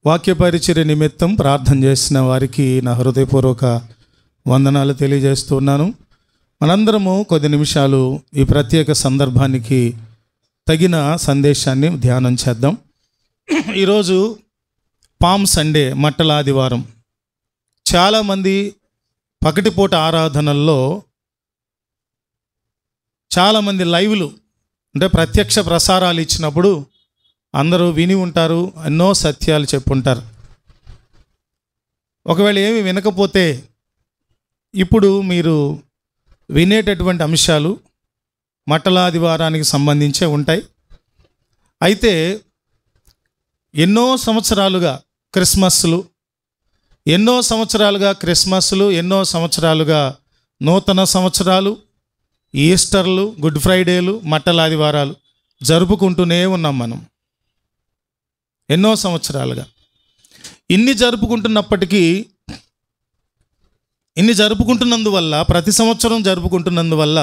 వాక్య పరిచర్య నిమిత్తం ప్రార్థన చేసిన వారికి నా హృదయపూర్వక వందనాలు తెలియజేస్తున్నాను. మనందరము కొద్ది నిమిషాలు ఈ ప్రత్యేక సందర్భానికి తగిన సందేశాన్ని ధ్యానం చేద్దాం. ఈరోజు పామ్ సండే, మట్టల ఆదివారం. చాలామంది పగటిపూట ఆరాధనల్లో చాలామంది లైవ్లు అంటే ప్రత్యక్ష ప్రసారాలు ఇచ్చినప్పుడు అందరూ విని ఉంటారు, ఎన్నో సత్యాలు చెప్పుంటారు. ఒకవేళ ఏమి వినకపోతే ఇప్పుడు మీరు వినేటటువంటి అంశాలు మట్టల ఆదివారానికి సంబంధించే ఉంటాయి. అయితే ఎన్నో సంవత్సరాలుగా క్రిస్మస్లు, ఎన్నో సంవత్సరాలుగా నూతన సంవత్సరాలు, ఈస్టర్లు, గుడ్ ఫ్రైడేలు, మట్టల ఆదివారాలు జరుపుకుంటూనే ఉన్నాం మనం ఎన్నో సంవత్సరాలుగా. ఇన్ని జరుపుకుంటున్నందువల్ల, ప్రతి సంవత్సరం జరుపుకుంటున్నందువల్ల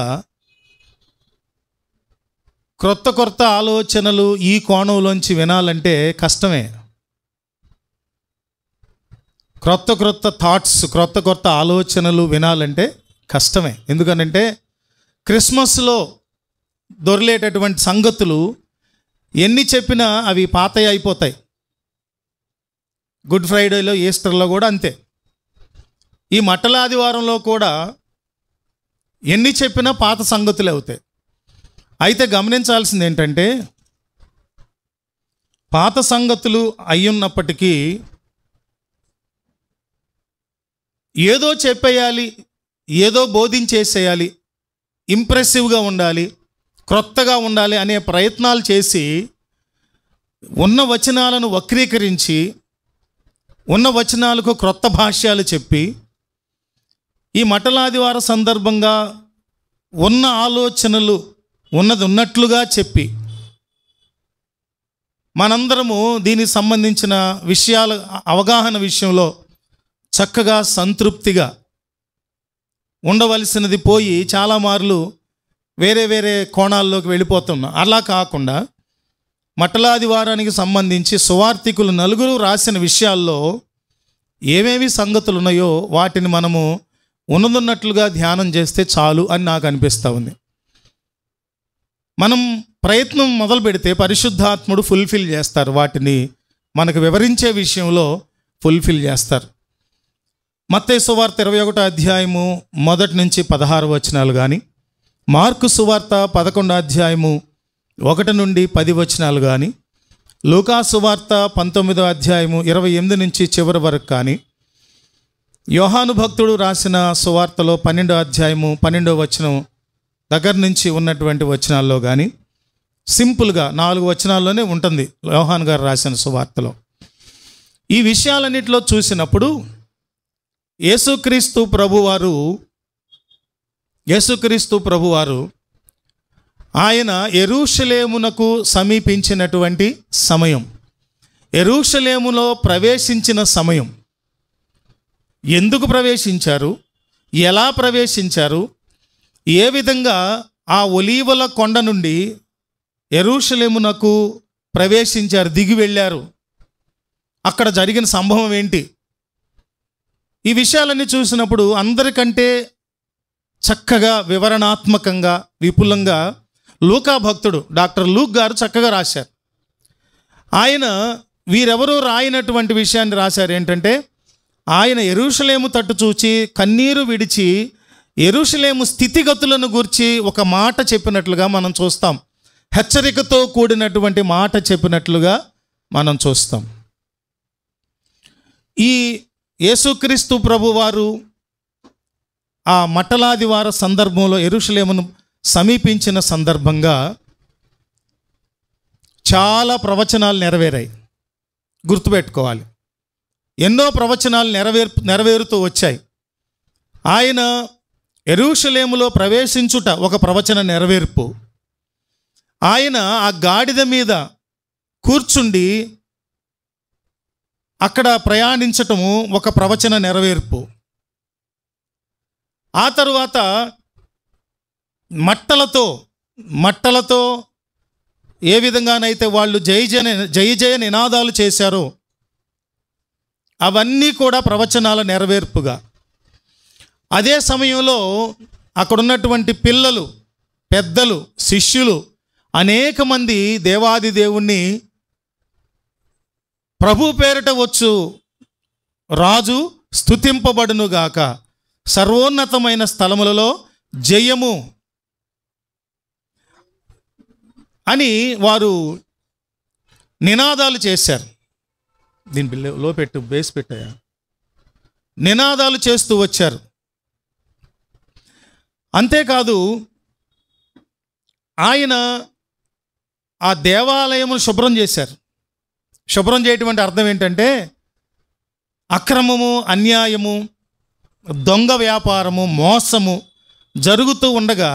క్రొత్త ఆలోచనలు ఈ కోణంలోంచి వినాలంటే కష్టమే. క్రొత్త థాట్స్, క్రొత్త ఆలోచనలు వినాలంటే కష్టమే. ఎందుకనంటే క్రిస్మస్లో దొరిలేటటువంటి సంగతులు ఎన్ని చెప్పినా అవి పాతవి అయిపోతాయి. గుడ్ ఫ్రైడేలో, ఈస్టర్లో కూడా అంతే. ఈ మట్టల ఆదివారంలో కూడా ఎన్ని చెప్పినా పాత సంగతులే అవుతాయి. అయితే గమనించాల్సింది ఏంటంటే, పాత సంగతులు అయ్యున్నప్పటికీ ఏదో చెప్పేయాలి, ఏదో బోధించేసేయాలి, ఇంప్రెసివ్గా ఉండాలి, క్రొత్తగా ఉండాలి అనే ప్రయత్నాలు చేసి ఉన్న వచనాలను వక్రీకరించి, ఉన్న వచనాలకు క్రొత్త భాష్యాలు చెప్పి, ఈ మట్టల ఆదివార సందర్భంగా ఉన్న ఆలోచనలు ఉన్నట్లుగా చెప్పి మనందరము దీనికి సంబంధించిన విషయాల అవగాహన విషయంలో చక్కగా సంతృప్తిగా ఉండవలసినది పోయి చాలా మార్లు వేరే కోణాల్లోకి వెళ్ళిపోతున్నాం. అలా కాకుండా మట్టల ఆదివారానికి సంబంధించి సువార్థికులు నలుగురు రాసిన విషయాల్లో ఏమేమి సంగతులు ఉన్నాయో వాటిని మనము ఉన్నట్లుగా ధ్యానం చేస్తే చాలు అని నాకు అనిపిస్తూ ఉంది. మనం ప్రయత్నం మొదలు పెడితే పరిశుద్ధాత్ముడు ఫుల్ఫిల్ చేస్తారు, వాటిని మనకు వివరించే విషయంలో ఫుల్ఫిల్ చేస్తారు. మత్తయి సువార్త 21వ అధ్యాయము 1 నుంచి 16 వచనాలు కానీ, మార్కు సువార్త 11వ అధ్యాయము 1 నుండి 10 వచనాలు కానీ, లూకా సువార్త 19వ అధ్యాయము 28 నుంచి చివరి వరకు కానీ, యోహాను భక్తుడు రాసిన సువార్తలో 12వ అధ్యాయము 12వ వచనం దగ్గర నుంచి ఉన్నటువంటి వచనాల్లో కానీ, సింపుల్గా 4 వచనాల్లోనే ఉంటుంది యోహాను గారు రాసిన సువార్తలో. ఈ విషయాలన్నిటిలో చూసినప్పుడు యేసుక్రీస్తు ప్రభువారు ఆయన యెరూషలేమునకు సమీపించినటువంటి సమయం, యెరూషలేములో ప్రవేశించిన సమయం, ఎందుకు ప్రవేశించారు, ఎలా ప్రవేశించారు, ఏ విధంగా ఆ ఒలీవల కొండ నుండి యెరూషలేమునకు ప్రవేశించారు, దిగి వెళ్ళారు, అక్కడ జరిగిన సంభవం ఏంటి, ఈ విషయాలన్నీ చూసినప్పుడు అందరికంటే చక్కగా వివరణాత్మకంగా విపులంగా లూకా భక్తుడు డాక్టర్ లూక్ గారు చక్కగా రాశారు. ఆయన వీరెవరూ రాయినటువంటి విషయాన్ని రాశారు. ఏంటంటే, ఆయన యెరూషలేము తట్టు చూచి కన్నీరు విడిచి యెరూషలేము స్థితిగతులను గూర్చి ఒక మాట చెప్పినట్లుగా మనం చూస్తాం. హెచ్చరికతో కూడినటువంటి మాట చెప్పినట్లుగా మనం చూస్తాం. ఈ యేసుక్రీస్తు ప్రభువారు ఆ మట్టలాదివార సందర్భంలో యెరూషలేమును సమీపించిన సందర్భంగా చాలా ప్రవచనాలు నెరవేరాయి. గుర్తుపెట్టుకోవాలి, ఎన్నో ప్రవచనాలు నెరవేరుతూ వచ్చాయి. ఆయన యెరూషలేములో ప్రవేశించుట ఒక ప్రవచన నెరవేర్పు. ఆయన ఆ గాడిద మీద కూర్చుండి అక్కడ ప్రయాణించటము ఒక ప్రవచన నెరవేర్పు. ఆ తరువాత మట్టలతో ఏ విధంగానైతే వాళ్ళు జయ జయ నినాదాలు చేశారో అవన్నీ కూడా ప్రవచనాల నెరవేర్పుగా. అదే సమయంలో అక్కడ ఉన్నటువంటి పిల్లలు, పెద్దలు, శిష్యులు అనేక మంది దేవాది దేవుణ్ణి ప్రభు పేరిట వచ్చు రాజు స్తుతింపబడునుగాక, సర్వోన్నతమైన స్థలములలో జయము అని వారు నినాదాలు చేశారు. దీని లోపెట్టు, బేస్ పెట్టాయా, నినాదాలు చేస్తూ వచ్చారు. అంతేకాదు ఆయన ఆ దేవాలయమును శుభ్రం చేశారు. శుభ్రం చేయటం అంటే అర్థం ఏంటంటే అక్రమము, అన్యాయము, దొంగ వ్యాపారము, మోసము జరుగుతూ ఉండగా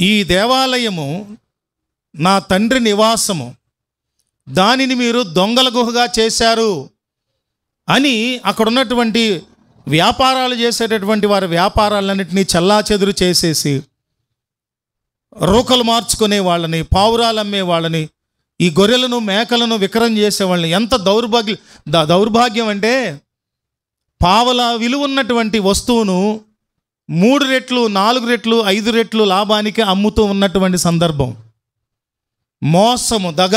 ఈ దేవాలయము నా తండ్రి నివాసము, దానిని మీరు దొంగల గుహగా చేశారు అని అక్కడ ఉన్నటువంటి వ్యాపారాలు చేసేటటువంటి వారి వ్యాపారాలన్నింటినీ చెల్లాచెదురు చేసేసి రూకలు మార్చుకునే వాళ్ళని, పావురాలు అమ్మే వాళ్ళని, ఈ గొర్రెలను మేకలను విక్రయం చేసే వాళ్ళని, ఎంత దౌర్భాగ్యం అంటే పావల విలువ ఉన్నటువంటి వస్తువును 3 రెట్లు, 4 రెట్లు, 5 రెట్లు లాభానికి అమ్ముతూ ఉన్నటువంటి సందర్భం. మోసము, దగ,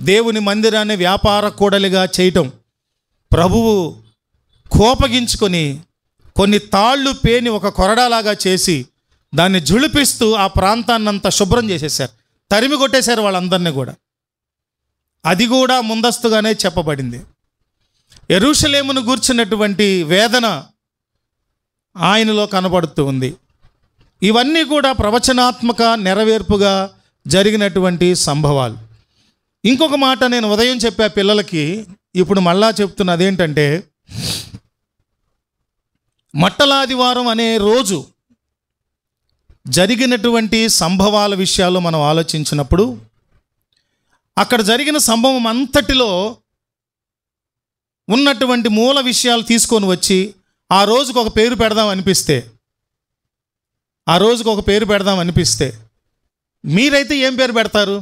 దేవుని మందిరాన్ని వ్యాపార కూడలిగా చేయటం. ప్రభువు కోపగించుకొని కొన్ని తాళ్ళు పేని ఒక కొరడాలాగా చేసి దాన్ని జుళిపిస్తూ ఆ ప్రాంతాన్నంతా శుభ్రం చేసేసారు, తరిమి కొట్టేశారు వాళ్ళందరినీ కూడా. అది కూడా ముందస్తుగానే చెప్పబడింది. యెరూషలేమును గూర్చినటువంటి వేదన ఆయనలో కనబడుతూ ఉంది. ఇవన్నీ కూడా ప్రవచనాత్మక నెరవేర్పుగా జరిగినటువంటి సంభవాలు. ఇంకొక మాట నేను ఉదయం చెప్పా పిల్లలకి, ఇప్పుడు మళ్ళా చెప్తున్నా. అదేంటంటే మట్టలాదివారం అనే రోజు జరిగినటువంటి సంభవాల విషయాలు మనం ఆలోచించినప్పుడు అక్కడ జరిగిన సంభవం అంతటిలో ఉన్నటువంటి మూల విషయాలు తీసుకొని వచ్చి ఆ రోజుకు ఒక పేరు పెడదాం అనిపిస్తే మీరైతే ఏం పేరు పెడతారు?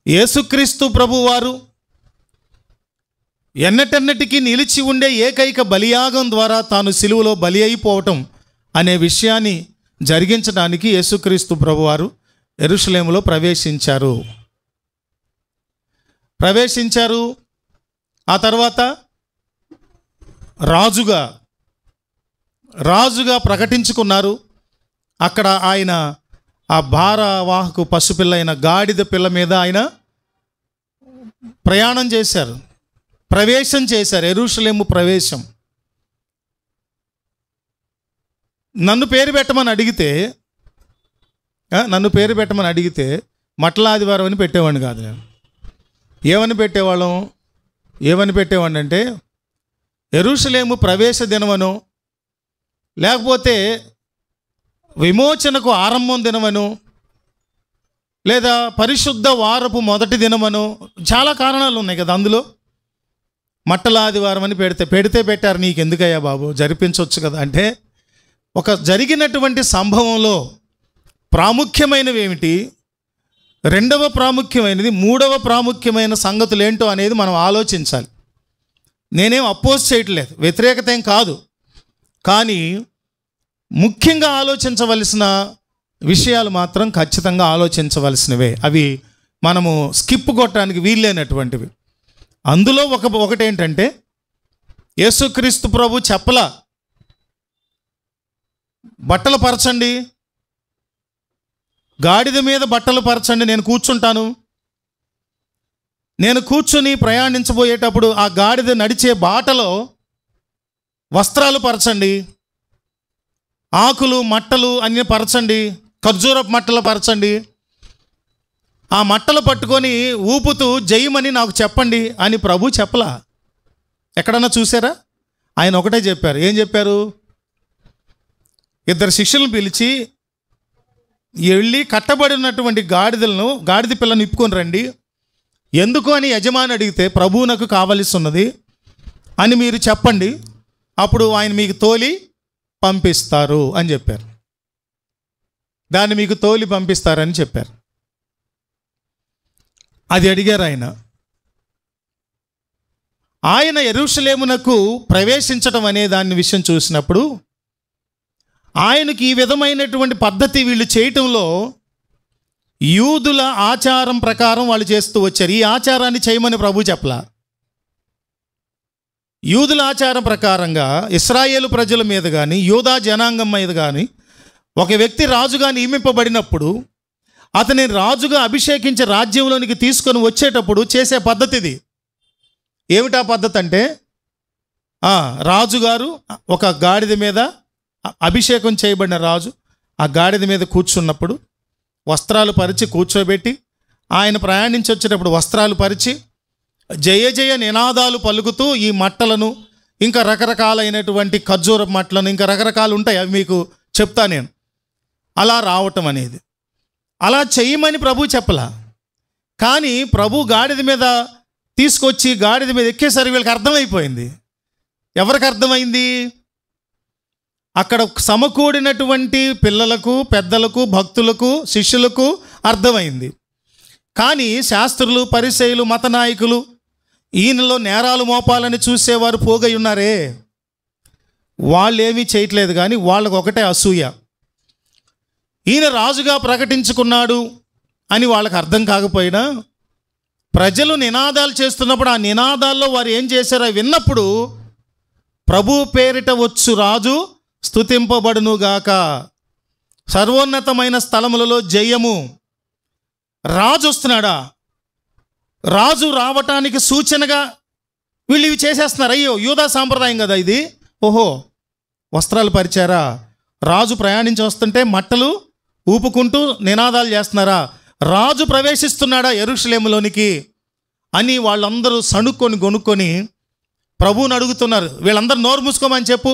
యేసుక్రీస్తు ప్రభువారు ఎన్నటెన్నటికీ నిలిచి ఉండే ఏకైక బలియాగం ద్వారా తాను సిలువలో బలి అయిపోవటం అనే విషయాన్ని జరిగించడానికి యేసుక్రీస్తు ప్రభువారు యెరూషలేములో ప్రవేశించారు. ఆ తర్వాత రాజుగా ప్రకటించుకున్నారు. అక్కడ ఆయన ఆ భారవాహకు పసిపిల్ల అయిన గాడిద పిల్ల మీద ఆయన ప్రయాణం చేశారు, ప్రవేశం చేశారు. యెరూషలేము ప్రవేశం. నన్ను పేరు పెట్టమని అడిగితే మట్టలాదివారం అని పెట్టేవాడిని కాదు. నేను ఏమని పెట్టేవాడిని అంటే యెరూషలేము ప్రవేశ దినమను, లేకపోతే విమోచనకు ఆరంభం దినమను, లేదా పరిశుద్ధ వారపు మొదటి దినమను. చాలా కారణాలు ఉన్నాయి కదా అందులో. మట్టలాదివారం అని పెడితే పెట్టారు. నీకు ఎందుకయ్యా బాబు, జరిపించవచ్చు కదా అంటే ఒక జరిగినటువంటి సంభవంలో ప్రాముఖ్యమైనవి ఏమిటి, రెండవ ప్రాముఖ్యమైనది, మూడవ ప్రాముఖ్యమైన సంగతులు ఏంటో అనేది మనం ఆలోచించాలి. నేనేం అపోజ్ చేయట్లేదు, వ్యతిరేకత ఏం కాదు. కానీ ముఖ్యంగా ఆలోచించవలసిన విషయాలు మాత్రం ఖచ్చితంగా ఆలోచించవలసినవే. అవి మనము స్కిప్ కొట్టడానికి వీల్లేనటువంటివి. అందులో ఒకటేంటంటే యేసుక్రీస్తు ప్రభు చెప్పలా బట్టలు పరచండి, గాడిద మీద బట్టలు పరచండి, నేను కూర్చుంటాను. నేను కూర్చుని ప్రయాణించబోయేటప్పుడు ఆ గాడిద నడిచే బాటలో వస్త్రాలు పరచండి, ఆకులు మట్టలు అన్నీ పరచండి, ఖర్జూరపు మట్టలు పరచండి, ఆ మట్టలు పట్టుకొని ఊపుతూ జయమని నాకు చెప్పండి అని ప్రభు చెప్పలా. ఎక్కడన్నా చూసారా? ఆయన ఒకటే చెప్పారు. ఏం చెప్పారు? 2 శిష్యులను పిలిచి వెళ్ళి కట్టబడినటువంటి గాడిద పిల్లను ఇప్పుకొని రండి. ఎందుకు అని యజమాని అడిగితే ప్రభువు నాకు కావలసి ఉన్నది అని మీరు చెప్పండి, అప్పుడు ఆయన మీకు తోలి పంపిస్తారు అని చెప్పారు. దాన్ని మీకు తోలి పంపిస్తారని చెప్పారు. అది అడిగారు ఆయన. ఆయన యెరూషలేమునకు ప్రవేశించడం అనే దాని విషయం చూసినప్పుడు ఆయనకి ఈ విధమైనటువంటి పద్ధతి వీళ్ళు చేయటంలో యూదుల ఆచారం ప్రకారం వాళ్ళు చేస్తూ వచ్చారు. ఈ ఆచారాన్ని చేయమని ప్రభు చెప్పలా. యూదుల ఆచారం ప్రకారంగా ఇశ్రాయేలు ప్రజల మీద కానీ యూదా జనాంగం మీద కానీ ఒక వ్యక్తి రాజుగా నియమింపబడినప్పుడు అతని రాజుగా అభిషేకించి రాజ్యంలోనికి తీసుకొని వచ్చేటప్పుడు చేసే పద్ధతి ఇది. ఏమిటా పద్ధతి అంటే, రాజుగారు ఒక గాడిద మీద, అభిషేకం చేయబడిన రాజు ఆ గాడిద మీద కూర్చున్నప్పుడు వస్త్రాలు పరిచి కూర్చోబెట్టి ఆయన ప్రయాణించి వచ్చేటప్పుడు వస్త్రాలు పరిచి జయ జయ నినాదాలు పలుకుతూ ఈ మట్టలను, ఇంకా రకరకాలైనటువంటి ఖర్జూర మట్టలను, ఇంకా రకరకాలు ఉంటాయి, అవి మీకు చెప్తా నేను. అలా రావటం అనేది, అలా చెయ్యమని ప్రభు చెప్పలా. కానీ ప్రభు గాడిద మీద తీసుకొచ్చి గాడిద మీద ఎక్కేసరికి వీళ్ళకి అర్థమైపోయింది. ఎవరికి అర్థమైంది? అక్కడ సమకూడినటువంటి పిల్లలకు, పెద్దలకు, భక్తులకు, శిష్యులకు అర్థమైంది. కానీ శాస్త్రులు, పరిసయ్యులు, మత నాయకులు, ఈయనలో నేరాలు మోపాలని చూసేవారు పోగై ఉన్నారే, వాళ్ళు ఏమీ చేయట్లేదు. కానీ వాళ్ళకు ఒకటే అసూయ. ఈయన రాజుగా ప్రకటించుకున్నాడు అని వాళ్ళకి అర్థం కాకపోయినా ప్రజలు నినాదాలు చేస్తున్నప్పుడు ఆ నినాదాల్లో వారు ఏం చేశారో విన్నప్పుడు, ప్రభు పేరిట వచ్చు రాజు స్తుతింపబడునుగాక, సర్వోన్నతమైన స్థలములలో జయము. రాజు వస్తున్నాడా? రాజు రావటానికి సూచనగా వీళ్ళు ఇవి చేసేస్తున్నారు. అయ్యో, యూదా సాంప్రదాయం కదా ఇది. ఓహో, వస్త్రాలు పరిచారా? రాజు ప్రయాణించి వస్తుంటే మట్టలు ఊపుకుంటూ నినాదాలు చేస్తున్నారా? రాజు ప్రవేశిస్తున్నాడా యెరూషలేములోనికి అని వాళ్ళందరూ సణుక్కొని గొనుక్కొని ప్రభువుని అడుగుతున్నారు. వీళ్ళందరూ నోరు మూసుకోమని చెప్పు,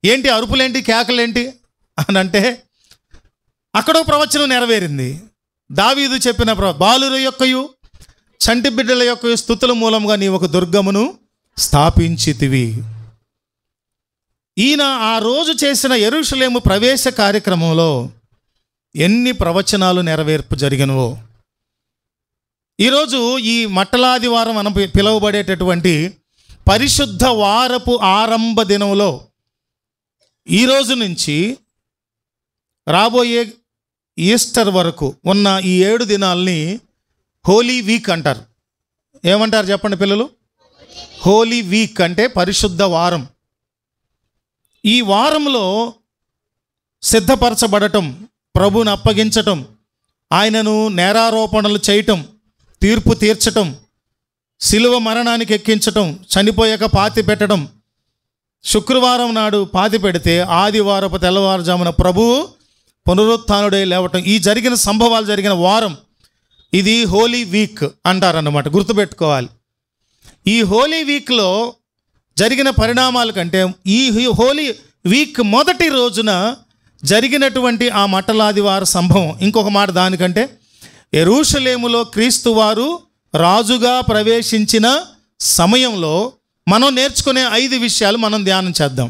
ఏంటి అరుపులేంటి, కేకలేంటి అని అంటే అక్కడో ప్రవచనం నెరవేరింది. దావీదు చెప్పిన బాలుర యొక్కయు చంటి బిడ్డల యొక్క స్తుతుల మూలంగా నీ ఒక దుర్గమును స్థాపించితివి. ఈయన ఆ రోజు చేసిన యెరూషలేము ప్రవేశ కార్యక్రమంలో ఎన్ని ప్రవచనాలు నెరవేర్పు జరిగినవో. ఈరోజు ఈ మట్టలాదివారం అని పిలువబడేటటువంటి పరిశుద్ధ వారపు ఆరంభ దినంలో ఈరోజు నుంచి రాబోయే ఈస్టర్ వరకు ఉన్న ఈ 7 దినాల్ని హోలీ వీక్ అంటారు. ఏమంటారు చెప్పండి పిల్లలు? హోలీ వీక్ అంటే పరిశుద్ధ వారం. ఈ వారంలో సిద్ధపరచబడటం, ప్రభువుని అప్పగించటం, ఆయనను నేరారోపణలు చేయటం, తీర్పు తీర్చటం, శిలువ మరణానికి ఎక్కించటం, చనిపోయాక పాతి పెట్టడం, శుక్రవారం నాడు పాతి పెడితే ఆదివారపు తెల్లవారుజామున ప్రభువు పునరుత్థానుడై లేవటం, ఈ జరిగిన సంభవాలు జరిగిన వారం ఇది హోలీ వీక్ అంటారన్నమాట. గుర్తుపెట్టుకోవాలి. ఈ హోలీ వీక్లో జరిగిన పరిణామాల కంటే ఈ హోలీ వీక్ మొదటి రోజున జరిగినటువంటి ఆ మట్టలాదివార సంభవం ఇంకొక మాట. దానికంటే యెరూషలేములో క్రీస్తు వారు రాజుగా ప్రవేశించిన సమయంలో మనం నేర్చుకునే 5 విషయాలు మనం ధ్యానం చేద్దాం.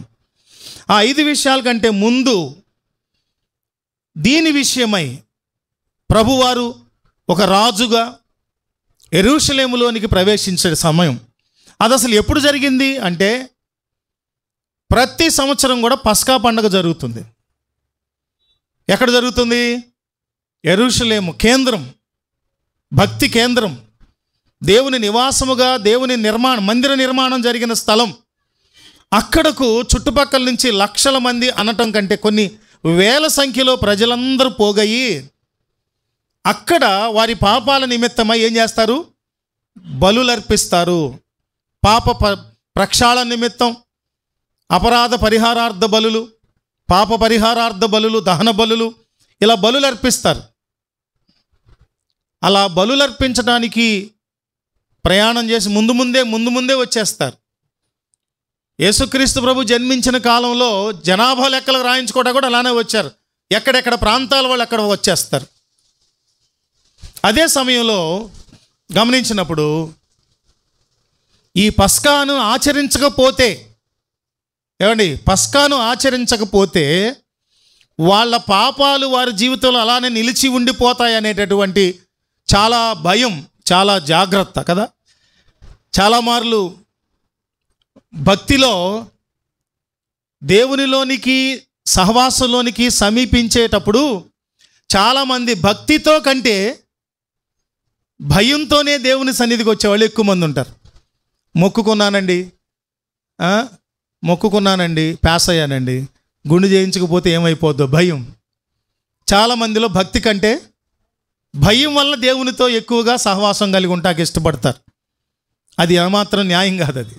ఆ 5 విషయాల కంటే ముందు దీని విషయమై ప్రభువారు ఒక రాజుగా యెరూషలేములోనికి ప్రవేశించే సమయం అది అసలు ఎప్పుడు జరిగింది అంటే, ప్రతి సంవత్సరం కూడా పస్కా పండుగ జరుగుతుంది. ఎక్కడ జరుగుతుంది? యెరూషలేము కేంద్రం, భక్తి కేంద్రం, దేవుని నివాసముగా, దేవుని మందిర నిర్మాణం జరిగిన స్థలం. అక్కడకు చుట్టుపక్కల నుంచి లక్షల మంది అనటం కంటే కొన్ని వేల సంఖ్యలో ప్రజలందరూ పోగయి అక్కడ వారి పాపాల నిమిత్తమై ఏం చేస్తారు? బలులర్పిస్తారు. పాప ప్రక్షాళన నిమిత్తం అపరాధ పరిహారార్థ బలులు, పాప పరిహారార్థ బలులు, దహన బలులు, ఇలా బలులర్పిస్తారు. అలా బలులర్పించడానికి ప్రయాణం చేసి ముందు ముందే వచ్చేస్తారు. యేసుక్రీస్తు ప్రభు జన్మించిన కాలంలో జనాభా లెక్కలు రాయించుకోవడం కూడా అలానే వచ్చారు. ఎక్కడెక్కడ ప్రాంతాల వాళ్ళు అక్కడ వచ్చేస్తారు. అదే సమయంలో గమనించినప్పుడు ఈ పస్కాను ఆచరించకపోతే, పస్కాను ఆచరించకపోతే వాళ్ళ పాపాలు వారి జీవితంలో అలానే నిలిచి ఉండిపోతాయి అనేటటువంటి చాలా భయం, చాలా జాగ్రత్త కదా. చాలా మార్లు భక్తిలో దేవునిలోనికి సహవాసంలోనికి సమీపించేటప్పుడు చాలామంది భక్తితో కంటే భయంతోనే దేవుని సన్నిధికి వచ్చేవాళ్ళు ఎక్కువ మంది ఉంటారు. మొక్కుకున్నానండి పాస్ అయ్యానండి, గుండు చేయించకపోతే ఏమైపోద్దో భయం. చాలామందిలో భక్తి కంటే భయం వల్ల దేవునితో ఎక్కువగా సహవాసం కలిగి ఉంటాకి ఇష్టపడతారు. అది ఏమాత్రం న్యాయం కాదు. అది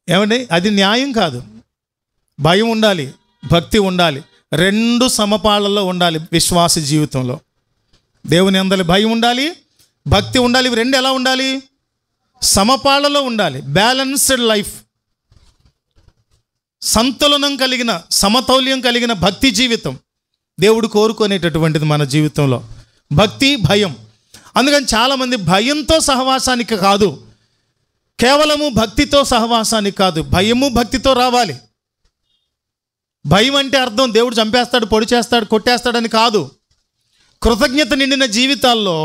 ఏమండి, అది న్యాయం కాదు. భయం ఉండాలి, భక్తి ఉండాలి, రెండు సమపాళ్ళలో ఉండాలి. విశ్వాస జీవితంలో దేవుని యందలి భయం ఉండాలి, భక్తి ఉండాలి. ఇవి రెండు ఎలా ఉండాలి? సమపాళ్ళలో ఉండాలి. బ్యాలెన్స్డ్ లైఫ్, సంతులనం కలిగిన, సమతౌల్యం కలిగిన భక్తి జీవితం దేవుడు కోరుకునేటటువంటిది మన జీవితంలో. భక్తి, భయం. అందుకని చాలామంది భయంతో సహవాసానికి కాదు, కేవలము భక్తితో సహవాసానికి కాదు, భయము భక్తితో రావాలి. భయం అంటే అర్థం దేవుడు చంపేస్తాడు, పొడి చేస్తాడు, కొట్టేస్తాడని కాదు. కృతజ్ఞత నిండిన జీవితాల్లో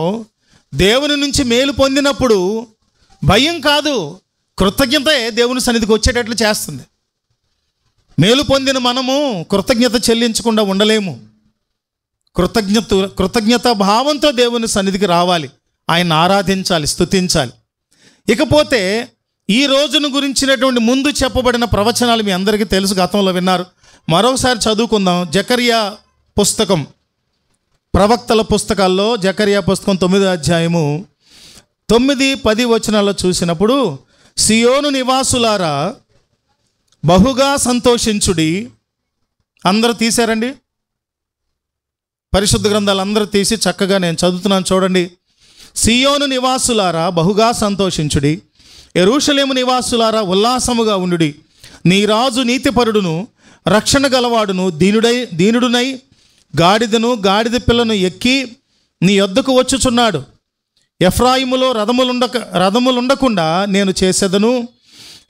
దేవుని నుంచి మేలు పొందినప్పుడు భయం కాదు, కృతజ్ఞతే దేవుని సన్నిధికి వచ్చేటట్లు చేస్తుంది. మేలు పొందిన మనము కృతజ్ఞత చెల్లించకుండా ఉండలేము. కృతజ్ఞత భావంతో దేవుని సన్నిధికి రావాలి, ఆయన ఆరాధించాలి, స్తుతించాలి. ఇకపోతే ఈ రోజును గురించినటువంటి ముందు చెప్పబడిన ప్రవచనాలు మీ అందరికీ తెలుసు, గతంలో విన్నారు. మరొకసారి చదువుకుందాం. జకర్యా పుస్తకం, ప్రవక్తల పుస్తకాల్లో జకర్యా పుస్తకం 9వ అధ్యాయము 9-10 వచనాల్లో చూసినప్పుడు, సియోను నివాసులారా బహుగా సంతోషించుడి. అందరూ తీశారండి పరిశుద్ధ గ్రంథాలు, అందరూ తీసి చక్కగా నేను చదువుతున్నాను చూడండి. సియోను నివాసులారా బహుగా సంతోషించుడి, యెరూషలేము నివాసులారా ఉల్లాసముగా ఉండుడి. నీ రాజు నీతిపరుడును రక్షణ గలవాడును దీనుడునై గాడిద పిల్లను ఎక్కి నీ యొద్దకు వచ్చుచున్నాడు. ఎఫ్రాయిములో రథములుండకుండా నేను చేసేదను,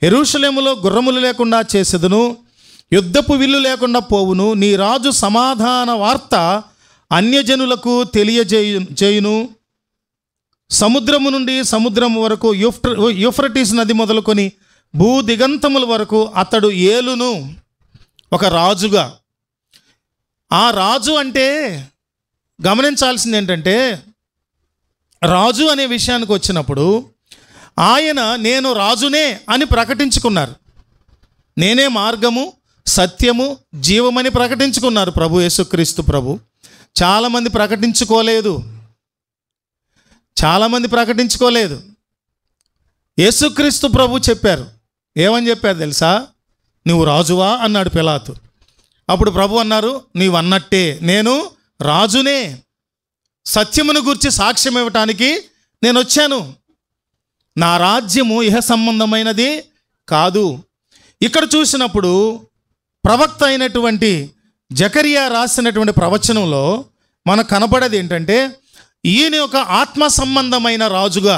యెరూషలేములో గుర్రములు లేకుండా చేసేదను, యుద్ధపు విల్లు లేకుండా పోవును. నీ రాజు సమాధాన వార్త అన్యజనులకు తెలియజేయును. సముద్రము నుండి సముద్రము వరకు, యూఫ్రటీస్ నది మొదలుకొని భూ దిగంతముల వరకు అతడు ఏలును. ఒక రాజుగా. ఆ రాజు అంటే గమనించాల్సింది ఏంటంటే, రాజు అనే విషయానికి వచ్చినప్పుడు ఆయన నేను రాజునే అని ప్రకటించుకున్నారు. నేనే మార్గము, సత్యము, జీవమని ప్రకటించుకున్నారు ప్రభు యేసుక్రీస్తు ప్రభు. చాలామంది ప్రకటించుకోలేదు. యేసుక్రీస్తు ప్రభు చెప్పారు. ఏమని చెప్పారు తెలుసా? నువ్వు రాజువా అన్నాడు పిలాతు. అప్పుడు ప్రభు అన్నారు, నీవు అన్నట్టే నేను రాజునే, సత్యమును గురించి సాక్ష్యం ఇవ్వటానికి నేను వచ్చాను. నా రాజ్యము ఇహ సంబంధమైనది కాదు. ఇక్కడ చూసినప్పుడు ప్రవక్త అయినటువంటి జకరియా రాసినటువంటి ప్రవచనంలో మనకు కనపడేది ఏంటంటే, ఈయన ఒక ఆత్మ సంబంధమైన రాజుగా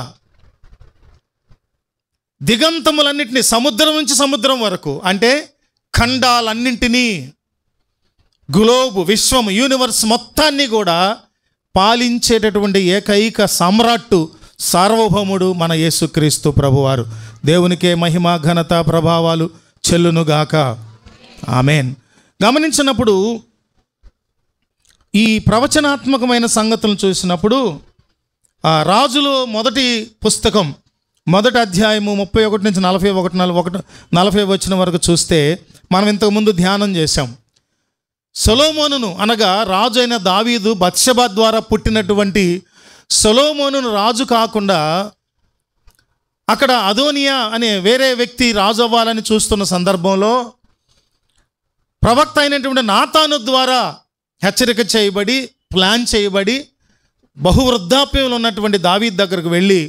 దిగంతములన్నింటినీ, సముద్రం నుంచి సముద్రం వరకు అంటే ఖండాలన్నింటినీ, గ్లోబ్, విశ్వం, యూనివర్స్ మొత్తాన్ని కూడా పాలించేటటువంటి ఏకైక సమ్రాట్టు, సార్వభౌముడు మన యేసుక్రీస్తు ప్రభువారు. దేవునికే మహిమ, ఘనత, ప్రభావాలు చెల్లునుగాక. ఆమెన్. గమనించినప్పుడు ఈ ప్రవచనాత్మకమైన సంగతులను చూసినప్పుడు రాజులు మొదటి పుస్తకం 1వ అధ్యాయము 31 నుంచి 40 వచనం వరకు చూస్తే మనం ఇంతకుముందు ధ్యానం చేశాం. సొలొమోనును అనగా రాజు అయిన దావీదు బత్షెబ ద్వారా పుట్టినటువంటి సొలొమోనును రాజు కాకుండా అక్కడ అదోనియా అనే వేరే వ్యక్తి రాజు అవ్వాలని చూస్తున్న సందర్భంలో ప్రవక్త అయినటువంటి నాతాను ద్వారా హెచ్చరిక చేయబడి, ప్లాన్ చేయబడి, బహువృద్ధాప్యంలో ఉన్నటువంటి దావీదు దగ్గరకు వెళ్ళి,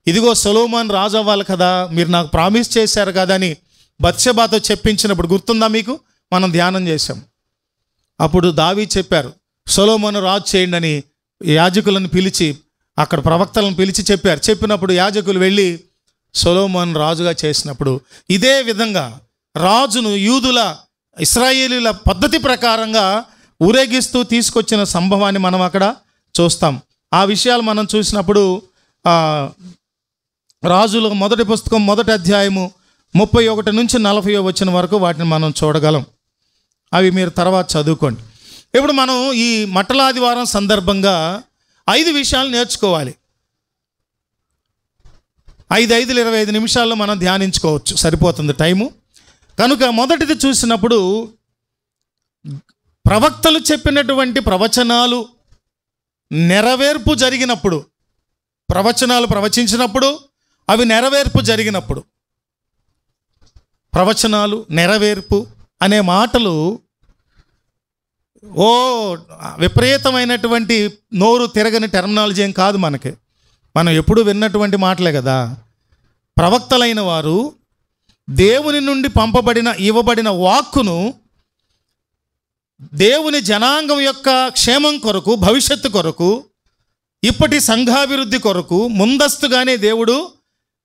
ఇదిగో సొలొమోను రాజు అవ్వాలి కదా, మీరు నాకు ప్రామిస్ చేశారు కదా అని బత్షెబతో చెప్పించినప్పుడు గుర్తుందా మీకు? మనం ధ్యానం చేశాం. అప్పుడు దావీదు చెప్పారు, సొలొమోను రాజు చేయండి అని యాజకులను పిలిచి, అక్కడ ప్రవక్తలను పిలిచి చెప్పారు. చెప్పినప్పుడు యాజకులు వెళ్ళి సొలొమోను రాజుగా చేసినప్పుడు ఇదే విధంగా రాజును యూదుల, ఇశ్రాయేలీల పద్ధతి ప్రకారంగా ఊరేగిస్తూ తీసుకొచ్చిన సంభవాన్ని మనం అక్కడ చూస్తాం. ఆ విషయాలు మనం చూసినప్పుడు రాజుల మొదటి పుస్తకం 1వ అధ్యాయము 31 నుంచి 40 వచనం వరకు వాటిని మనం చూడగలం. అవి మీరు తర్వాత చదువుకోండి. ఇప్పుడు మనం ఈ మట్టలాదివారం సందర్భంగా 5 విషయాలు నేర్చుకోవాలి. 25 నిమిషాల్లో మనం ధ్యానించుకోవచ్చు, సరిపోతుంది టైము. కనుక మొదటిది చూసినప్పుడు, ప్రవక్తలు చెప్పినటువంటి ప్రవచనాలు నెరవేర్పు జరిగినప్పుడు, ప్రవచనాలు ప్రవచించినప్పుడు అవి నెరవేర్పు జరిగినప్పుడు, ప్రవచనాలు నెరవేర్పు అనే మాటలు విపరీతమైనటువంటి నోరు తిరగని టెర్మినాలజీ ఏం కాదు. మనం ఎప్పుడు విన్నటువంటి మాటలే కదా. ప్రవక్తలైన వారు దేవుని నుండి ఇవ్వబడిన వాక్కును దేవుని జనాంగం యొక్క క్షేమం కొరకు, భవిష్యత్తు కొరకు, ఇప్పటి సంఘాభివృద్ధి కొరకు ముందస్తుగానే దేవుడు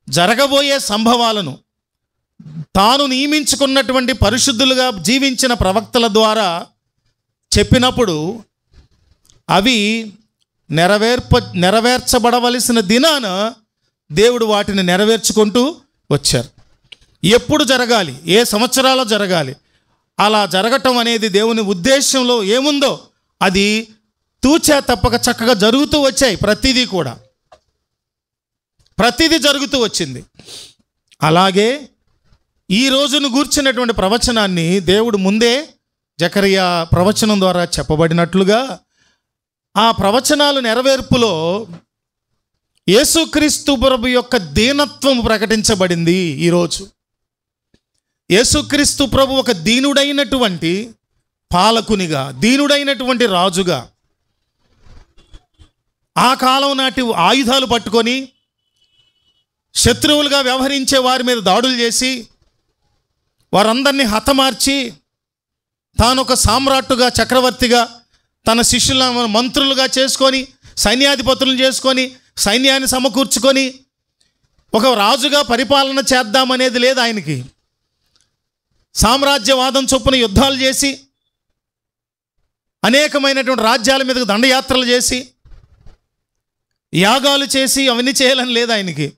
జరగబోయే సంభవాలను తాను నియమించుకున్నటువంటి పరిశుద్ధులుగా జీవించిన ప్రవక్తల ద్వారా చెప్పినప్పుడు అవి నెరవేర్చబడవలసిన దినాన దేవుడు వాటిని నెరవేర్చుకుంటూ వచ్చారు. ఎప్పుడు జరగాలి, ఏ సంవత్సరాల్లో జరగాలి, అలా జరగటం అనేది దేవుని ఉద్దేశంలో ఏముందో అది తూచా తప్పక చక్కగా జరుగుతూ వచ్చాయి. ప్రతిదీ జరుగుతూ వచ్చింది. అలాగే ఈ రోజును గూర్చినటువంటి ప్రవచనాన్ని దేవుడు ముందే జకరియా ప్రవచనం ద్వారా చెప్పబడినట్లుగా ఆ ప్రవచనాలు నెరవేర్పులో యేసుక్రీస్తు ప్రభు యొక్క దీనత్వం ప్రకటించబడింది. ఈరోజు యేసుక్రీస్తు ప్రభు ఒక దీనుడైనటువంటి పాలకునిగా, దీనుడైనటువంటి రాజుగా, ఆ కాలం నాటి ఆయుధాలు పట్టుకొని శత్రువులుగా వ్యవహరించే వారి మీద దాడులు చేసి వారందరినీ హతమార్చి తాను ఒక సామ్రాట్టుగా, చక్రవర్తిగా, తన శిష్యులను మంత్రులుగా చేసుకొని, సైన్యాధిపతులను చేసుకొని, సైన్యాన్ని సమకూర్చుకొని ఒక రాజుగా పరిపాలన చేద్దామనేది లేదు ఆయనకి. సామ్రాజ్యవాదం చొప్పున యుద్ధాలు చేసి అనేకమైనటువంటి రాజ్యాల మీదకు దండయాత్రలు చేసి యాగాలు చేసి అవన్నీ చేయాలని లేదు ఆయనకి.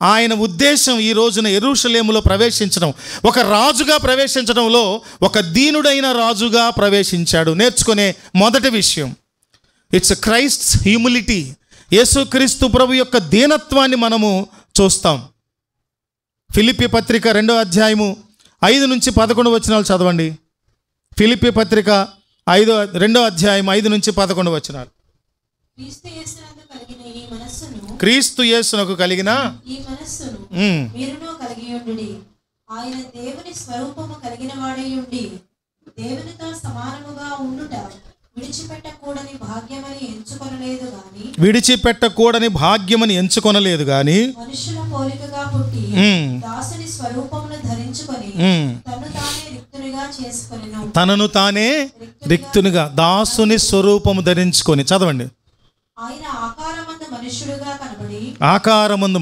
ఆయన ఉద్దేశం ఈ రోజున యెరూషలేములో ప్రవేశించడం, ఒక రాజుగా ప్రవేశించడంలో ఒక దీనుడైన రాజుగా ప్రవేశించాడు. నేర్చుకునే మొదటి విషయం ఇట్స్ క్రైస్ట్స్ హ్యూమిలిటీ. యేసుక్రీస్తు ప్రభు యొక్క దీనత్వాన్ని మనము చూస్తాం. ఫిలిప్పీ పత్రిక 2వ అధ్యాయము 5 నుంచి 11 వచనాలు చదవండి. ఫిలిప్పీ పత్రిక 2వ అధ్యాయం 5 నుంచి 11 వచనాలు. క్రీస్తు యేసునకు కలిగిన ఈ మనస్సును మీరును కలిగి ఉండుడి. ఆయన దేవుని స్వరూపము కలిగిన వాడై ఉండి దేవునితో సమానముగా ఉండుట విడిచిపెట్టకూడని భాగ్యమని ఎంచుకొనలేదు గాని మనుషుల పోలికగా పుట్టి దాసుని స్వరూపమును ధరించుకొని తనను తానే రిక్తునిగా దాసుని స్వరూపము ధరించుకొని. చదవండి. ఆయన ఆకారమందు